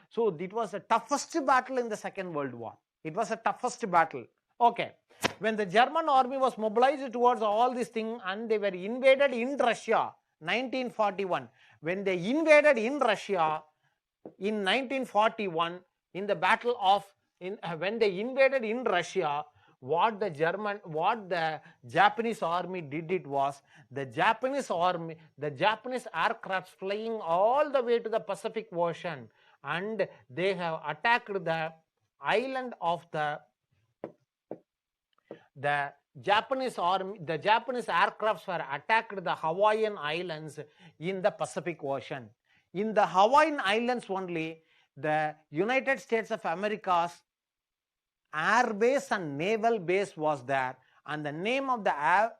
So it was the toughest battle in the Second World War. It was a toughest battle. Okay. When the German army was mobilized towards all these things and they were invaded in Russia, 1941. When they invaded in Russia in 1941, in the battle of, when they invaded in Russia, what the Japanese army did it was, the Japanese aircrafts flying all the way to the Pacific Ocean, and they have attacked the island of the Japanese army. The Japanese aircrafts were attacked the Hawaiian Islands in the Pacific Ocean. In the Hawaiian Islands only, the United States of America's air base and naval base was there, and the name of the air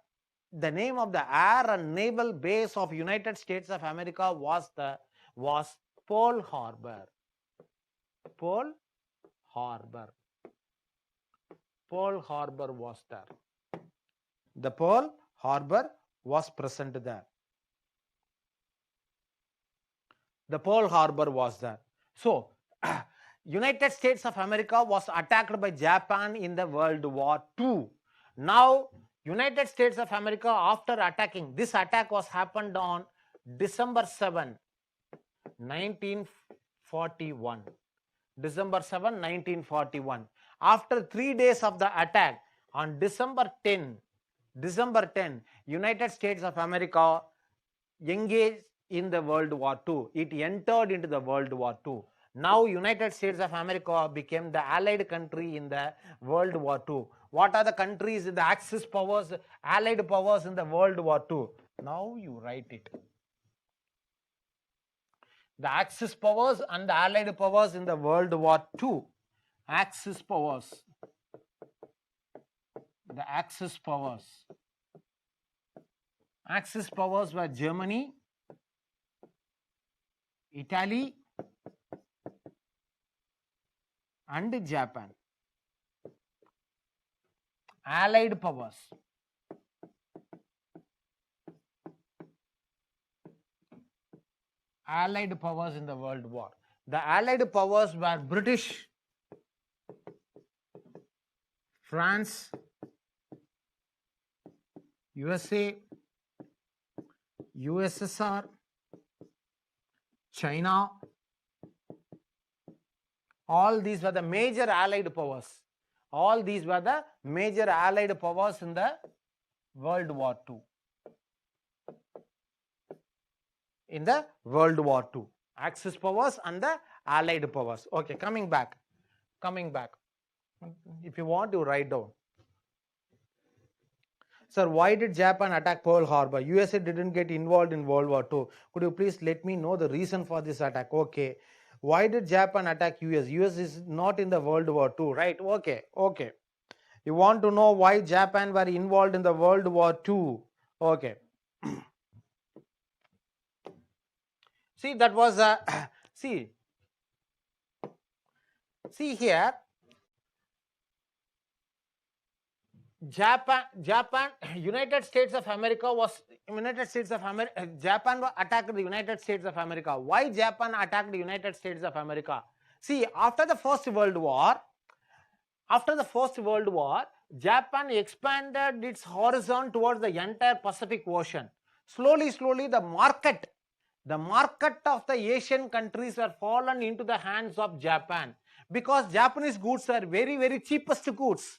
and naval base of United States of America was Pearl Harbor. Pearl Harbor was there. The Pearl Harbor was present there. The Pearl Harbor was there. So, United States of America was attacked by Japan in the World War II. Now, United States of America, after attacking, this attack was happened on December 7, 1941. December 7, 1941. After 3 days of the attack, on December 10, United States of America engaged in the World War II. It entered into the World War II. Now United States of America became the allied country in the World War II. What are the countries, the Axis powers, allied powers in the World War II? Now you write it. The Axis powers and the allied powers in the World War II. Axis powers. The Axis powers. Axis powers were Germany, Italy, and Japan. Allied powers. Allied powers in the World War. The Allied powers were British, France, USA, USSR, China. All these were the major allied powers. All these were the major allied powers in the World War II. In the World War II. Axis powers and the allied powers. Okay, coming back. If you want to write down. Sir, why did Japan attack Pearl Harbor? USA didn't get involved in World War II. Could you please let me know the reason for this attack? Okay. Why did Japan attack US? US is not in the World War II, right? Okay, okay. You want to know why Japan were involved in the World War II? Okay. See, that was a see here. Japan, United States of America Japan attacked the United States of America. Why Japan attacked the United States of America? See, after the First World War, Japan expanded its horizon towards the entire Pacific Ocean. Slowly, the market of the Asian countries were fallen into the hands of Japan, because Japanese goods are very, very cheapest goods.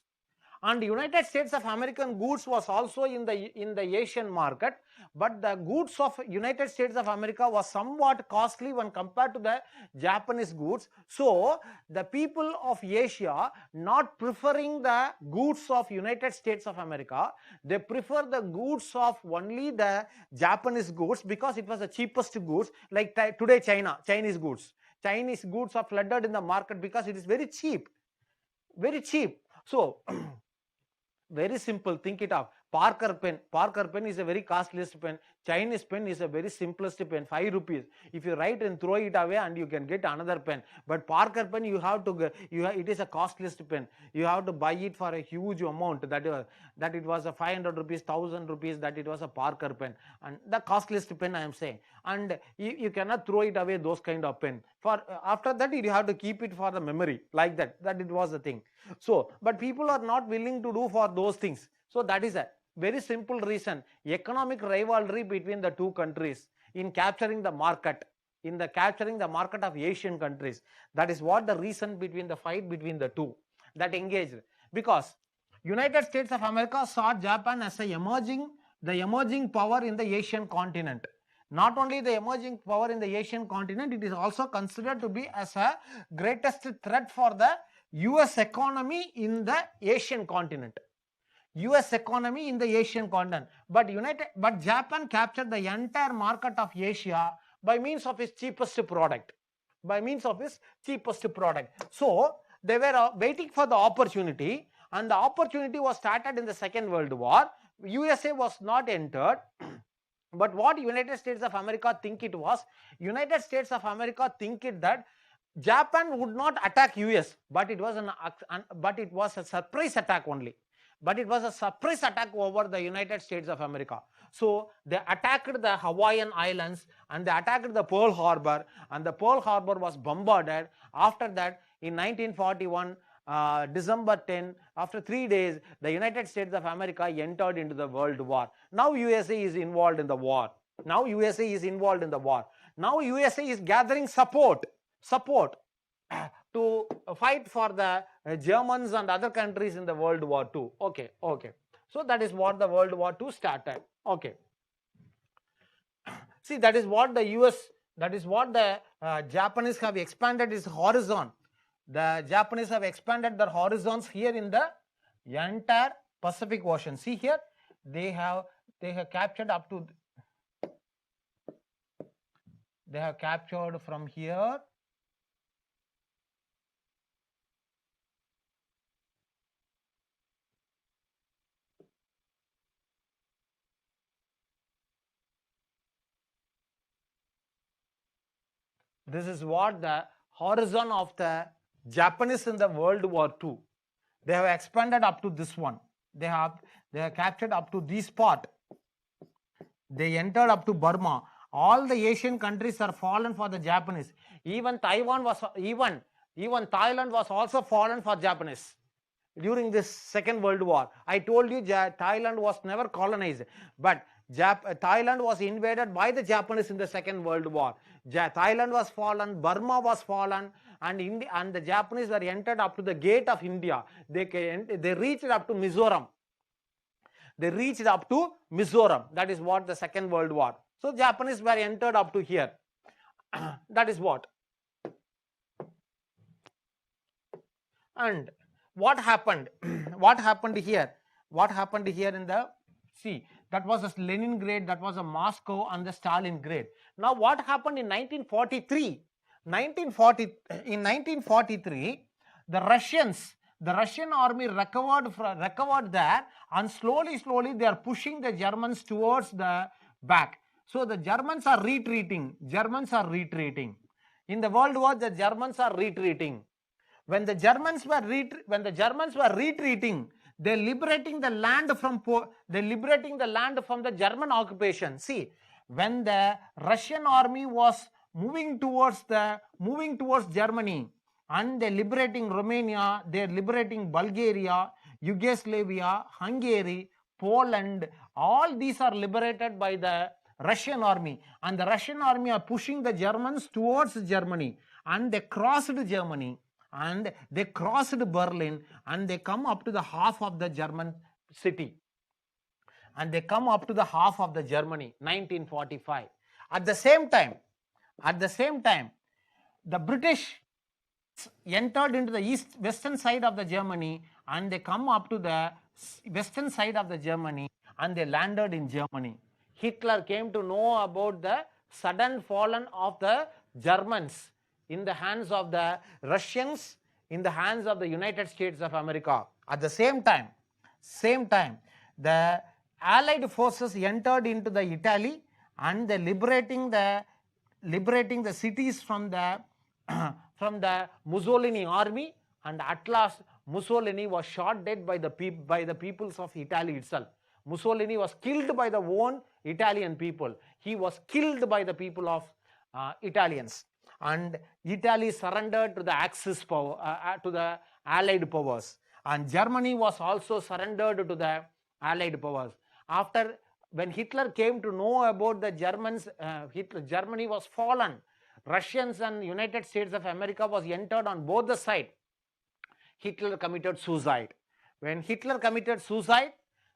And United States of American goods was also in the Asian market, but the goods of United States of America was somewhat costly when compared to the Japanese goods. So the people of Asia, not preferring the goods of United States of America, they prefer the goods of only the Japanese goods, because it was the cheapest goods. Like today Chinese goods are flooded in the market because it is very cheap. So very simple, think it up. Parker pen is a very costliest pen. Chinese pen is a very simplest pen, 5 rupees. If you write and throw it away and you can get another pen. But Parker pen, it is a costliest pen. You have to buy it for a huge amount. That it was a 500 rupees, 1000 rupees, that it was a Parker pen. And the costliest pen I am saying. And you cannot throw it away, those kind of pen. After that, you have to keep it for the memory, like that it was the thing. So, but people are not willing to do for those things. So that is a very simple reason. Economic rivalry between the two countries in capturing the market, of Asian countries. That is what the reason between the fight between the two that engaged. Because United States of America saw Japan as the emerging power in the Asian continent. Not only the emerging power in the Asian continent, it is also considered to be as a greatest threat for the US economy in the Asian continent. But Japan captured the entire market of Asia by means of its cheapest product. So they were waiting for the opportunity, and the opportunity was started in the Second World War. USA was not entered. But what United States of America think it was? United States of America think it that Japan would not attack US, but it was a surprise attack only. But it was a surprise attack over the United States of America. So they attacked the Hawaiian Islands and they attacked the Pearl Harbor, and the Pearl Harbor was bombarded. After that, in 1941, December 10, after 3 days, the United States of America entered into the World War. Now USA is involved in the war. Now USA is gathering support to fight for the Germans and other countries in the World War II. Okay. So that is what the World War II started. Okay. See, that is what the Japanese have expanded its horizon. The Japanese have expanded their horizons here in the entire Pacific Ocean. See here, they have captured up to, they have captured from here. This is what the horizon of the Japanese in the World War II. They have expanded up to this one. They have captured up to this part. They entered up to Burma. All the Asian countries are fallen for the Japanese. Even Thailand was also fallen for Japanese during this Second World War. I told you Thailand was never colonized, but Thailand was invaded by the Japanese in the Second World War. Thailand was fallen, Burma was fallen, and the Japanese were entered up to the gate of India. They reached up to Mizoram. That is what the Second World War. So Japanese were entered up to here. That is what. And what happened? What happened here in the See, that was a Leningrad, that was a Moscow, and the Stalingrad. Now, what happened in 1943? In 1943, the Russian army recovered there, and slowly they are pushing the Germans towards the back. So the Germans are retreating. In the World War, the Germans are retreating. When the Germans were retreating, they're liberating the land from the German occupation. See, when the Russian army was moving towards Germany, and they're liberating Romania, they're liberating Bulgaria, Yugoslavia, Hungary, Poland, all these are liberated by the Russian army, and the Russian army are pushing the Germans towards Germany, and they crossed Germany, and they crossed Berlin, and they come up to the half of the German city, and they come up to the half of the Germany, 1945. At the same time, the British entered into the western side of the Germany, and they come up to the western side of the Germany, and they landed in Germany. Hitler came to know about the sudden fallen of the Germans in the hands of the Russians, in the hands of the United States of America. At the same time, the Allied forces entered into the Italy, and they liberating the cities from the Mussolini army, and at last Mussolini was shot dead by the peoples of Italy itself. Mussolini was killed by the own Italian people. He was killed by the people of Italians, and Italy surrendered to the Axis power, to the Allied powers, and Germany was also surrendered to the Allied powers. After, when Hitler came to know about the Germans, Germany was fallen. Russians and United States of America was entered on both the sides. Hitler committed suicide. When Hitler committed suicide,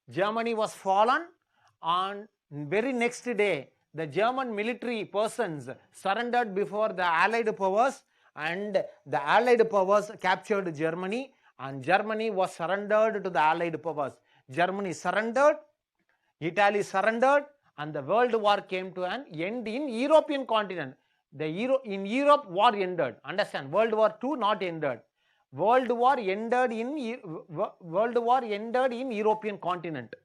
Germany was fallen. On very next day, the German military persons surrendered before the Allied powers, and the Allied powers captured Germany, and Germany was surrendered to the Allied powers. Germany surrendered, Italy surrendered, and the World War came to an end in European continent. In Europe, war ended. Understand? World War II not ended. World War ended in European continent.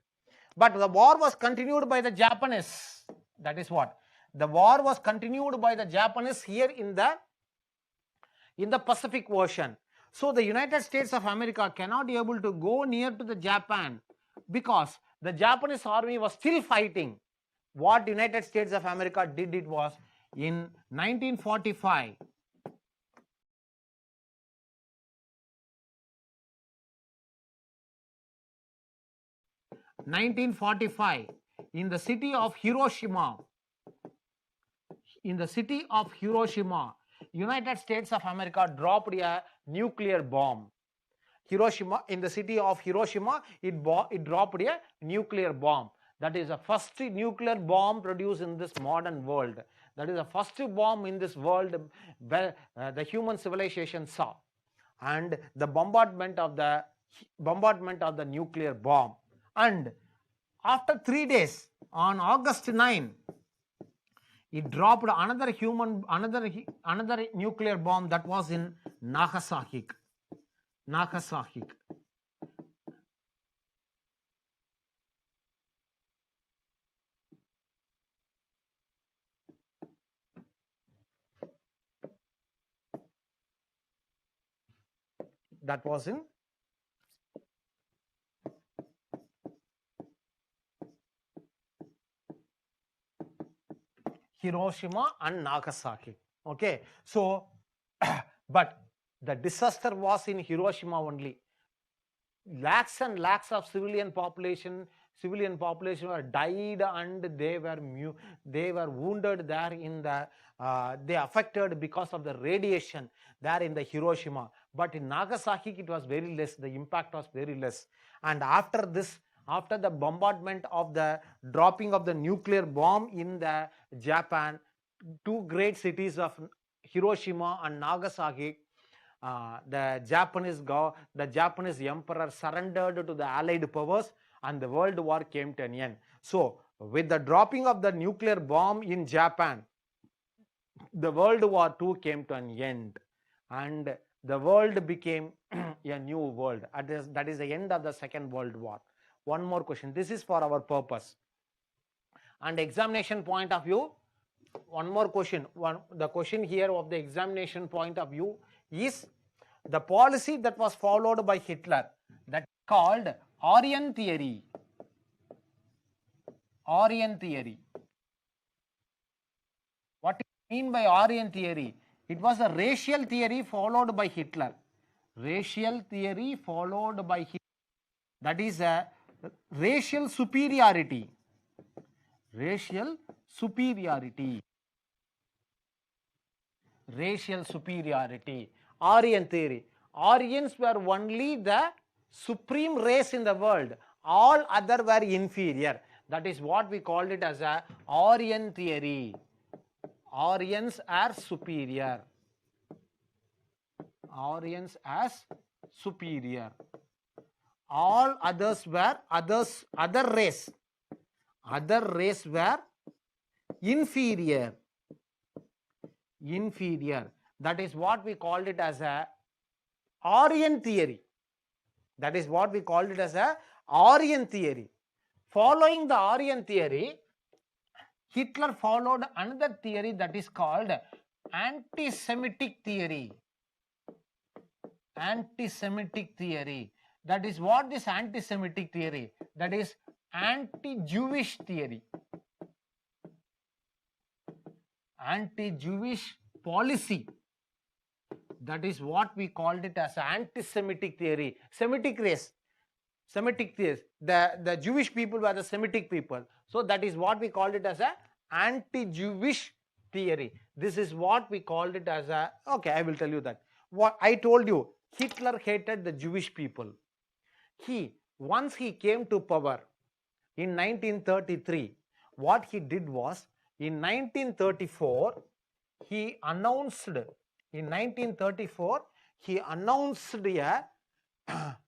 But the war was continued by the Japanese. That is what? The war was continued by the Japanese here in the Pacific Ocean. So the United States of America cannot be able to go near to the Japan, because the Japanese army was still fighting. What United States of America did, it was in 1945. In the city of Hiroshima, United States of America dropped a nuclear bomb. In the city of Hiroshima, it dropped a nuclear bomb. That is the first nuclear bomb produced in this modern world. That is the first bomb in this world where the human civilization saw. And the bombardment of the nuclear bomb. And after 3 days, on August 9, it dropped another nuclear bomb, that was in Nagasaki. That was in Hiroshima and Nagasaki. Okay, so but the disaster was in Hiroshima only. Lakhs and lakhs of civilian population were died, and they were wounded there in the they affected because of the radiation there in the Hiroshima. But in Nagasaki it was very less. The impact was very less. And after the bombardment of the dropping of the nuclear bomb in the Japan, two great cities of Hiroshima and Nagasaki, the Japanese emperor surrendered to the Allied powers, and the World War came to an end. So, with the dropping of the nuclear bomb in Japan, the World War II came to an end, and the world became a new world. That is the end of the Second World War. One more question. This is for our purpose. And examination point of view, one more question. The question here of the examination point of view is the policy that was followed by Hitler, that called Aryan theory. Aryan theory. What do you mean by Aryan theory? It was a racial theory followed by Hitler. Racial theory followed by Hitler. That is a racial superiority. Racial superiority. Racial superiority. Aryan theory. Aryans were only the supreme race in the world. All other were inferior. That is what we called it as a Aryan theory. Aryans are superior. Aryans as superior. All others were other race. Other race were inferior. Inferior. That is what we called it as a Aryan theory. That is what we called it as a Aryan theory. Following the Aryan theory, Hitler followed another theory that is called anti-Semitic theory. Anti-Semitic theory. That is what is anti-Semitic theory? That is anti-Jewish theory. Anti-Jewish policy. That is what we called it as anti-Semitic theory. Semitic race. Semitic theories. The Jewish people were the Semitic people. So that is what we called it as a anti-Jewish theory. This is what we called it as a, okay, I will tell you that. What I told you, Hitler hated the Jewish people. Once he came to power in 1933, what he did was, in 1934, he announced a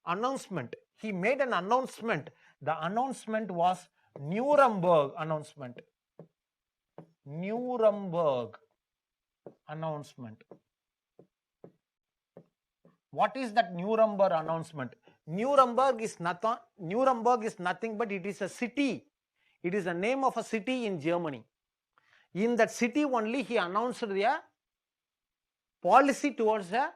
announcement. He made an announcement. The announcement was Nuremberg announcement. Nuremberg announcement. What is that Nuremberg announcement? Nuremberg is nothing but it is a city. It is the name of a city in Germany. In that city only he announced the policy towards the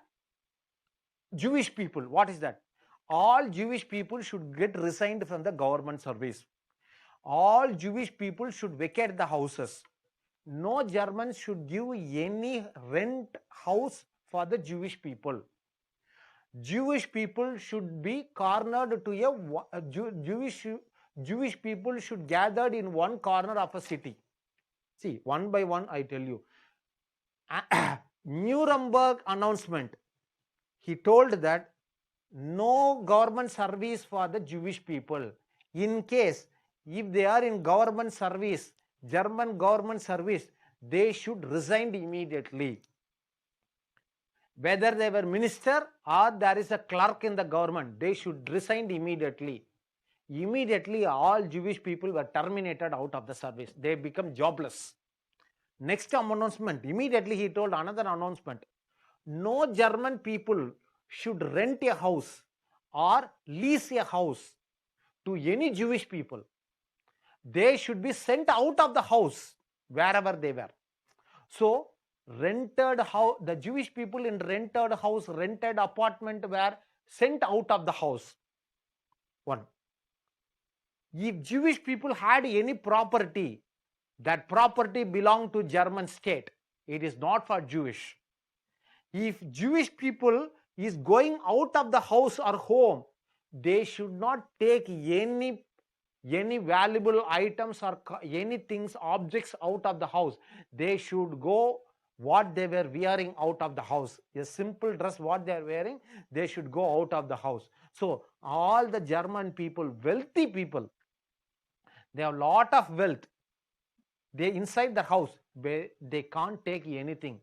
Jewish people. What is that? All Jewish people should get resigned from the government service. All Jewish people should vacate the houses. No Germans should give any rent house for the Jewish people. Jewish people should be cornered to a Jewish people should gathered in one corner of a city. See, one by one I tell you. Nuremberg announcement. He told that no government service for the Jewish people. In case if they are in government service, German government service, they should resign immediately. Whether they were minister or there is a clerk in the government, they should resign immediately. Immediately all Jewish people were terminated out of the service. They become jobless. Next announcement, immediately he told another announcement. No German people should rent a house or lease a house to any Jewish people. They should be sent out of the house wherever they were. So, rented house, the Jewish people in rented house, rented apartment were sent out of the house. One. If Jewish people had any property, that property belonged to German state. It is not for Jewish. If Jewish people is going out of the house or home, they should not take any valuable items or any things, objects out of the house. They should go what they were wearing out of the house. A simple dress what they are wearing, they should go out of the house. So all the German people, wealthy people, they have lot of wealth. They inside the house, they can't take anything.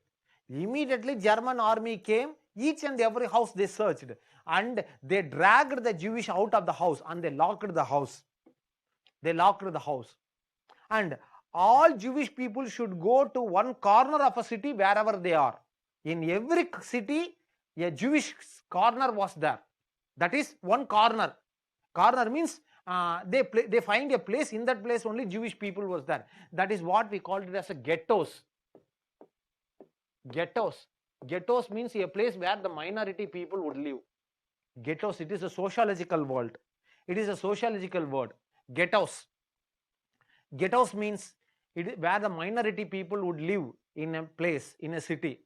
Immediately German army came, Each and every house they searched, and they dragged the Jewish out of the house, and they locked the house. They locked the house. And all Jewish people should go to one corner of a city wherever they are. In every city, a Jewish corner was there. That is one corner. Corner means they find a place. In that place only Jewish people was there. That is what we called it as a ghettos. Ghettos. Ghettos means a place where the minority people would live. Ghettos, it is a sociological word. It is a sociological word. Ghettos. Ghettos means where the minority people would live in a place, in a city.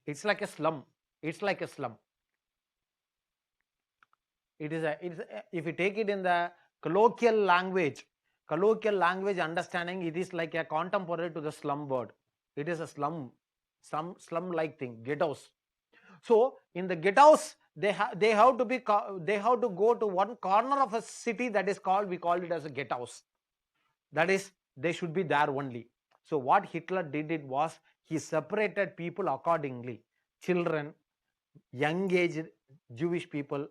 It's like a slum. It's like a slum. If you take it in the colloquial language understanding, it is like a contemporary to the slum word. It is a slum, some slum-like thing, ghettos. So in the ghettos, they have to go to one corner of a city that is called, we call it as a ghettos. That is, they should be there only. So what Hitler did it was, he separated people accordingly. Children, young-aged Jewish people,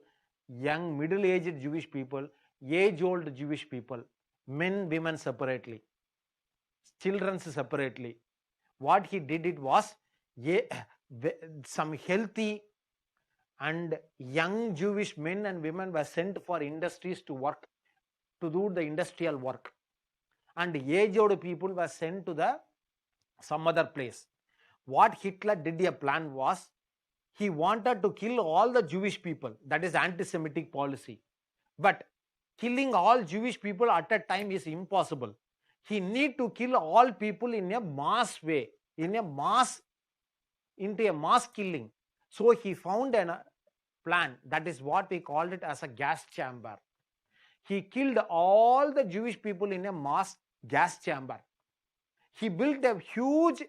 young middle-aged Jewish people, age-old Jewish people, men, women separately, children separately. What he did it was, some healthy and young Jewish men and women were sent for industries to work, to do the industrial work, and aged people were sent to some other place. What Hitler did a plan was, he wanted to kill all the Jewish people. That is anti-Semitic policy. But killing all Jewish people at a time is impossible. He need to kill all people in a mass way, into a mass killing. So he found a plan. That is what we called it as a gas chamber. He killed all the Jewish people in a mass gas chamber. He built a huge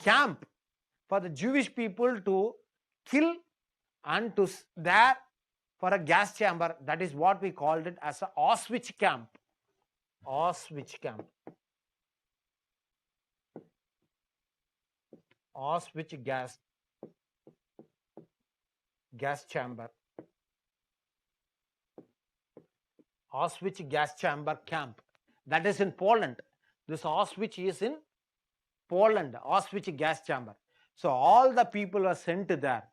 camp for the Jewish people to kill and to there for a gas chamber. That is what we called it as a Auschwitz camp. Auschwitz camp. Auschwitz gas chamber. Auschwitz gas chamber camp. That is in Poland. This Auschwitz is in Poland. Auschwitz gas chamber. So all the people were sent there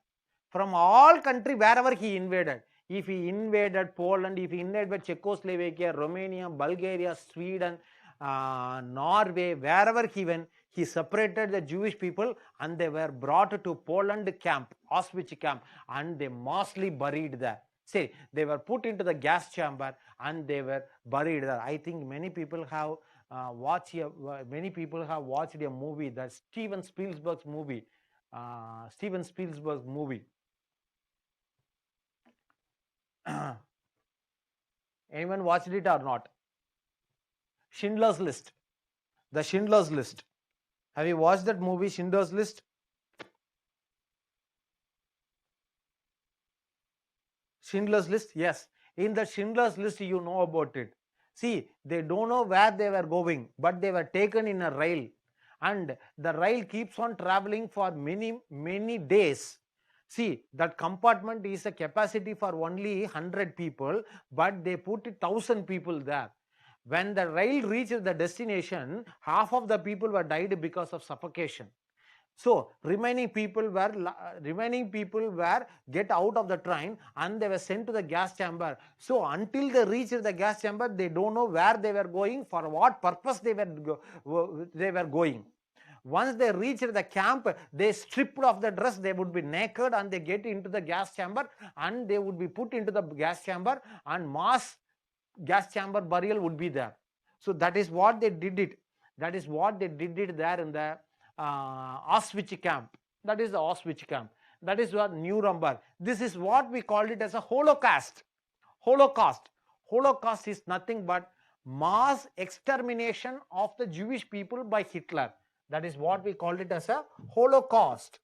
from all country wherever he invaded. If he invaded Poland, if he invaded Czechoslovakia, Romania, Bulgaria, Sweden, Norway, wherever he went, he separated the Jewish people and they were brought to Poland camp, Auschwitz camp, and they massively buried there. See, they were put into the gas chamber and they were buried there. I think many people have watched a movie, that Steven Spielberg's movie. Anyone watched it or not? Schindler's List. The Schindler's List. Have you watched that movie, Schindler's List? Schindler's List, yes. In the Schindler's List, you know about it. See, they don't know where they were going, but they were taken in a rail. And the rail keeps on traveling for many, many days. See, that compartment is a capacity for only 100 people, but they put 1,000 people there. When the rail reached the destination, half of the people were died because of suffocation. So remaining people were get out of the train and they were sent to the gas chamber. So until they reached the gas chamber, they don't know where they were going, for what purpose they were going. Once they reached the camp, they stripped off the dress, they would be naked and they get into the gas chamber and they would be put into the gas chamber and mass gas chamber burial would be there. So that is what they did it. That is what they did it there in the Auschwitz camp. That is the Auschwitz camp. That is what Nuremberg. This is what we called it as a Holocaust. Holocaust is nothing but mass extermination of the Jewish people by Hitler. That is what we called it as a Holocaust.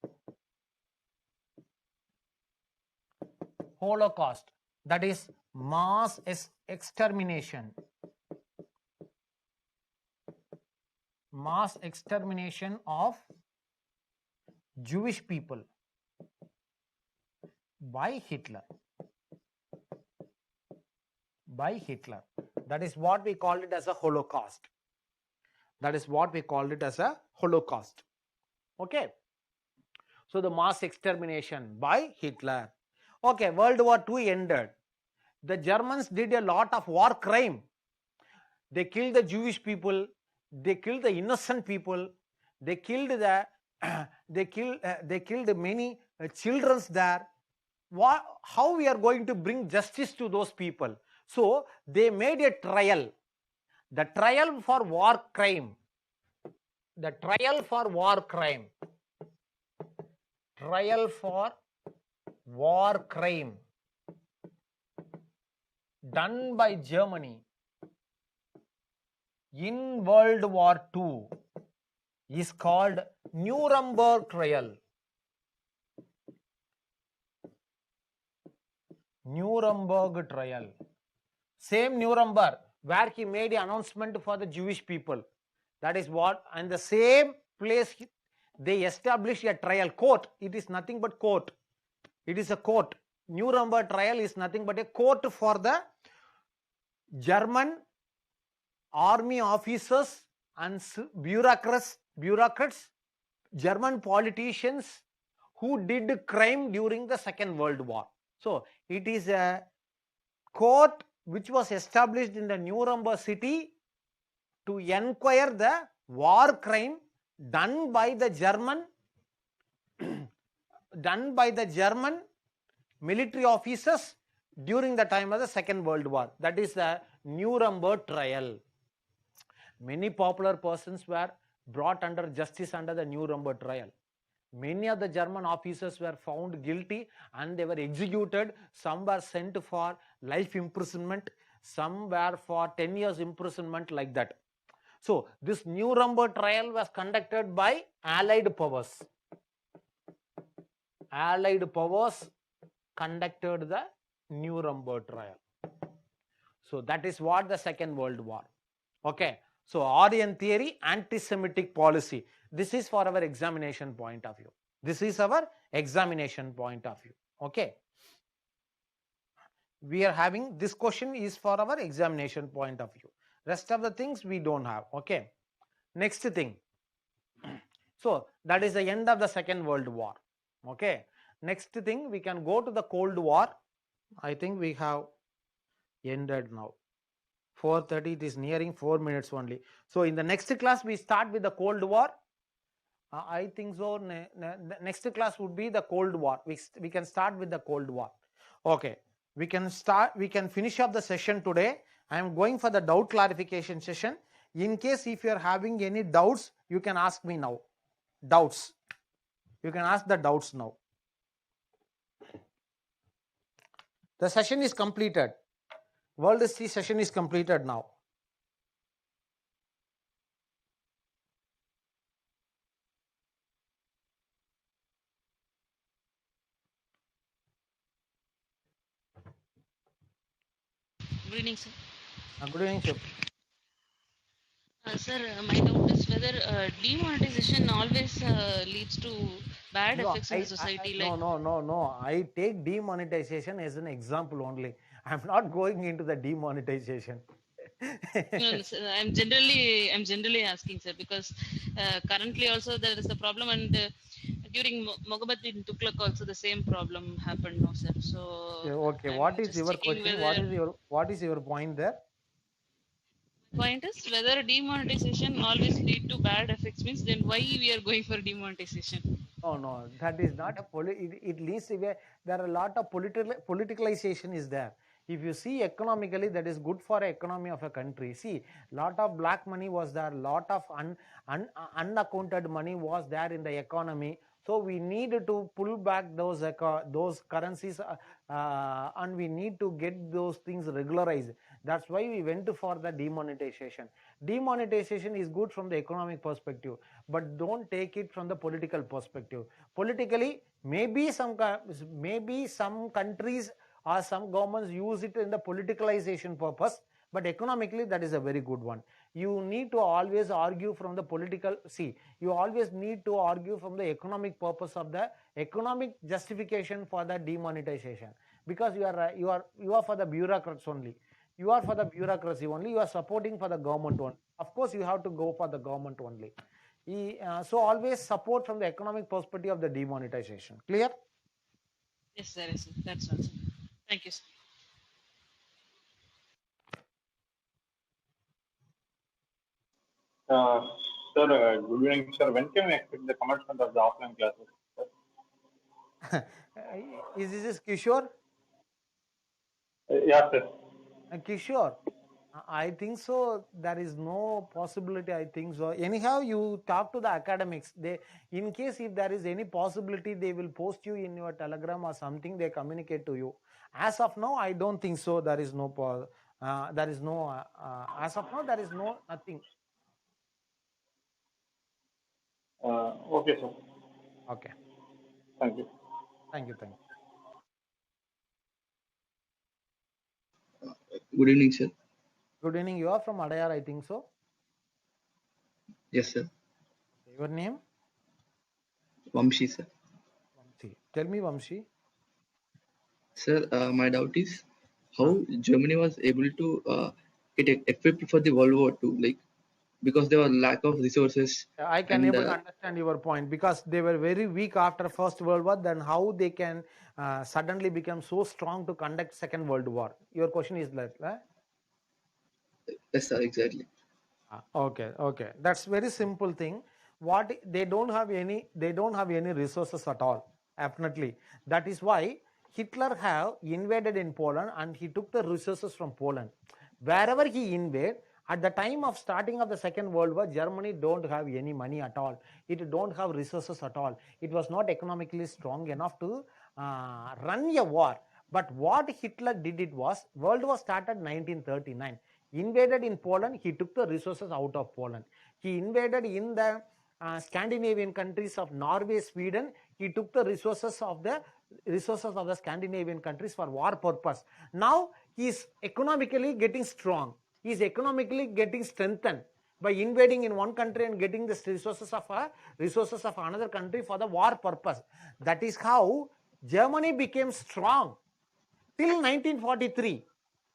Holocaust. That is mass extermination. Mass extermination of Jewish people. by Hitler. By Hitler. That is what we called it as a Holocaust. That is what we called it as a Holocaust. Okay. So the mass extermination by Hitler. Okay, World War II ended. The Germans did a lot of war crime. They killed the Jewish people. They killed the innocent people. They killed the they killed many children there. How we are going to bring justice to those people? So they made a trial. The trial for war crime. The trial for war crime. Trial for war crime done by Germany in World War II is called Nuremberg trial. Nuremberg trial. Same Nuremberg where he made an announcement for the Jewish people. That is what, and the same place they established a trial court. It is nothing but court. It is a court. Nuremberg trial is nothing but a court for the German army officers and bureaucrats, German politicians who did crime during the Second World War. So it is a court which was established in the Nuremberg city to inquire the war crime done by the German military officers during the time of the Second World War. That is the Nuremberg trial. Many popular persons were brought under justice under the Nuremberg trial. Many of the German officers were found guilty and they were executed. Some were sent for life imprisonment. Some were for 10 years imprisonment, like that. So this Nuremberg trial was conducted by Allied powers. Allied powers conducted the Nuremberg trial. So that is what the Second World War. Okay. So Aryan theory, anti-Semitic policy. This is for our examination point of view. This is our examination point of view. Okay. We are having, this question is for our examination point of view. Rest of the things we don't have. Okay. Next thing. So that is the end of the Second World War. Okay. Next thing, we can go to the Cold War. I think we have ended now. 4:30, it is nearing 4 minutes only. So in the next class, we start with the Cold War. I think so. Next class would be the Cold War. We can start with the Cold War. Okay. We can finish up the session today. I am going for the doubt clarification session. In case if you are having any doubts, you can ask me now. Doubts. You can ask the doubts now. The session is completed. World History session is completed now. Good evening, sir. Good evening, sir. Sir, my doubt is whether demonetization always leads to bad effects in the society. No. I take demonetization as an example only. I'm not going into the demonetization. No, sir, I'm generally asking, sir, because currently also there is a problem, and during Mohabbatin Tughlaq also the same problem happened, no, sir. So okay, what is your question? What is your point there? Point is whether demonetization always lead to bad effects, means then why we are going for demonetization? No, that is not a it leads to there are a lot of politicalization is there. If you see economically, that is good for economy of a country. See, lot of black money was there, lot of unaccounted money was there in the economy. So we need to pull back those currencies and we need to get those things regularized. That's why we went for the demonetization. Demonetization is good from the economic perspective, but don't take it from the political perspective. Politically, maybe some countries or some governments use it in the politicalization purpose, but economically that is a very good one. You need to always argue from the political, you always need to argue from the economic purpose of the economic justification for the demonetization, because you are for the bureaucrats only. You are for the bureaucracy only. You are supporting for the government one. Of course, you have to go for the government only. So always support from the economic perspective of the demonetization. Clear? Yes, sir. Yes, sir. That's all, sir. Thank you, sir. Sir, good evening, sir. When can we expect the commencement of the offline classes? Is this Kishore? Yeah, sir. Kishore, I think so. There is no possibility. I think so. Anyhow, you talk to the academics. They, in case if there is any possibility, they will post you in your Telegram or something. They communicate to you. As of now, I don't think so. There is no. There is no. As of now, there is no nothing. Okay, sir. Okay. Thank you. Thank you. Thank you. Good evening, sir. Good evening. You are from Adayar, I think so. Yes, sir. Your name? Vamshi, sir. Vamshi. Tell me, Vamshi. Sir, my doubt is how Germany was able to get equipped for the World War II, like because there was lack of resources. I can able to understand your point, because they were very weak after First World War. Then how they can suddenly become so strong to conduct Second World War? Your question is that? Yes, sir. Exactly. Okay. That's very simple thing. What they don't have any resources at all. Definitely. That is why Hitler have invaded in Poland and he took the resources from Poland. Wherever he invaded, at the time of starting of the Second World War, Germany don't have any money at all. It don't have resources at all. It was not economically strong enough to run a war. But what Hitler did, it was, World War started 1939. Invaded in Poland, he took the resources out of Poland. He invaded in the Scandinavian countries of Norway, Sweden. He took the resources of the Scandinavian countries for war purpose. Now he is economically getting strong. He is economically getting strengthened by invading in one country and getting the resources of another country for the war purpose. That is how Germany became strong till 1943.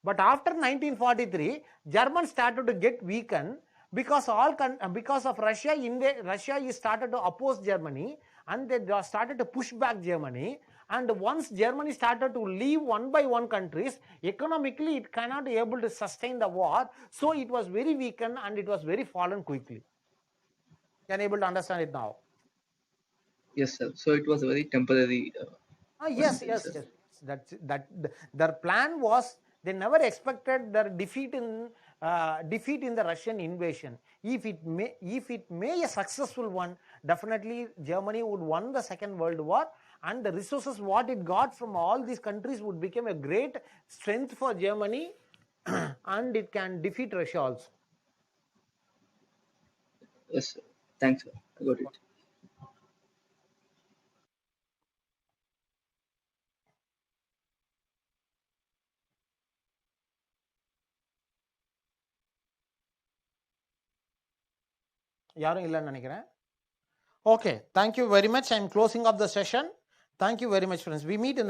But after 1943, Germans started to get weakened because of Russia. Russia started to oppose Germany, and they started to push back Germany. And once Germany started to leave one by one countries, economically it cannot be able to sustain the war. So it was very weakened and it was very fallen quickly. Can you able to understand it now? Yes, sir. So it was a very temporary. Yes. Their plan was, they never expected their defeat in the Russian invasion. If it may a successful one, definitely Germany would won the Second World War, and the resources what it got from all these countries would become a great strength for Germany, and it can defeat Russia also. Yes, sir. Thanks, sir. I got it. யாரும் இல்லைன்னு நினைக்கிறேன். Okay, thank you very much. I'm closing up the session. Thank you very much, friends. We meet in the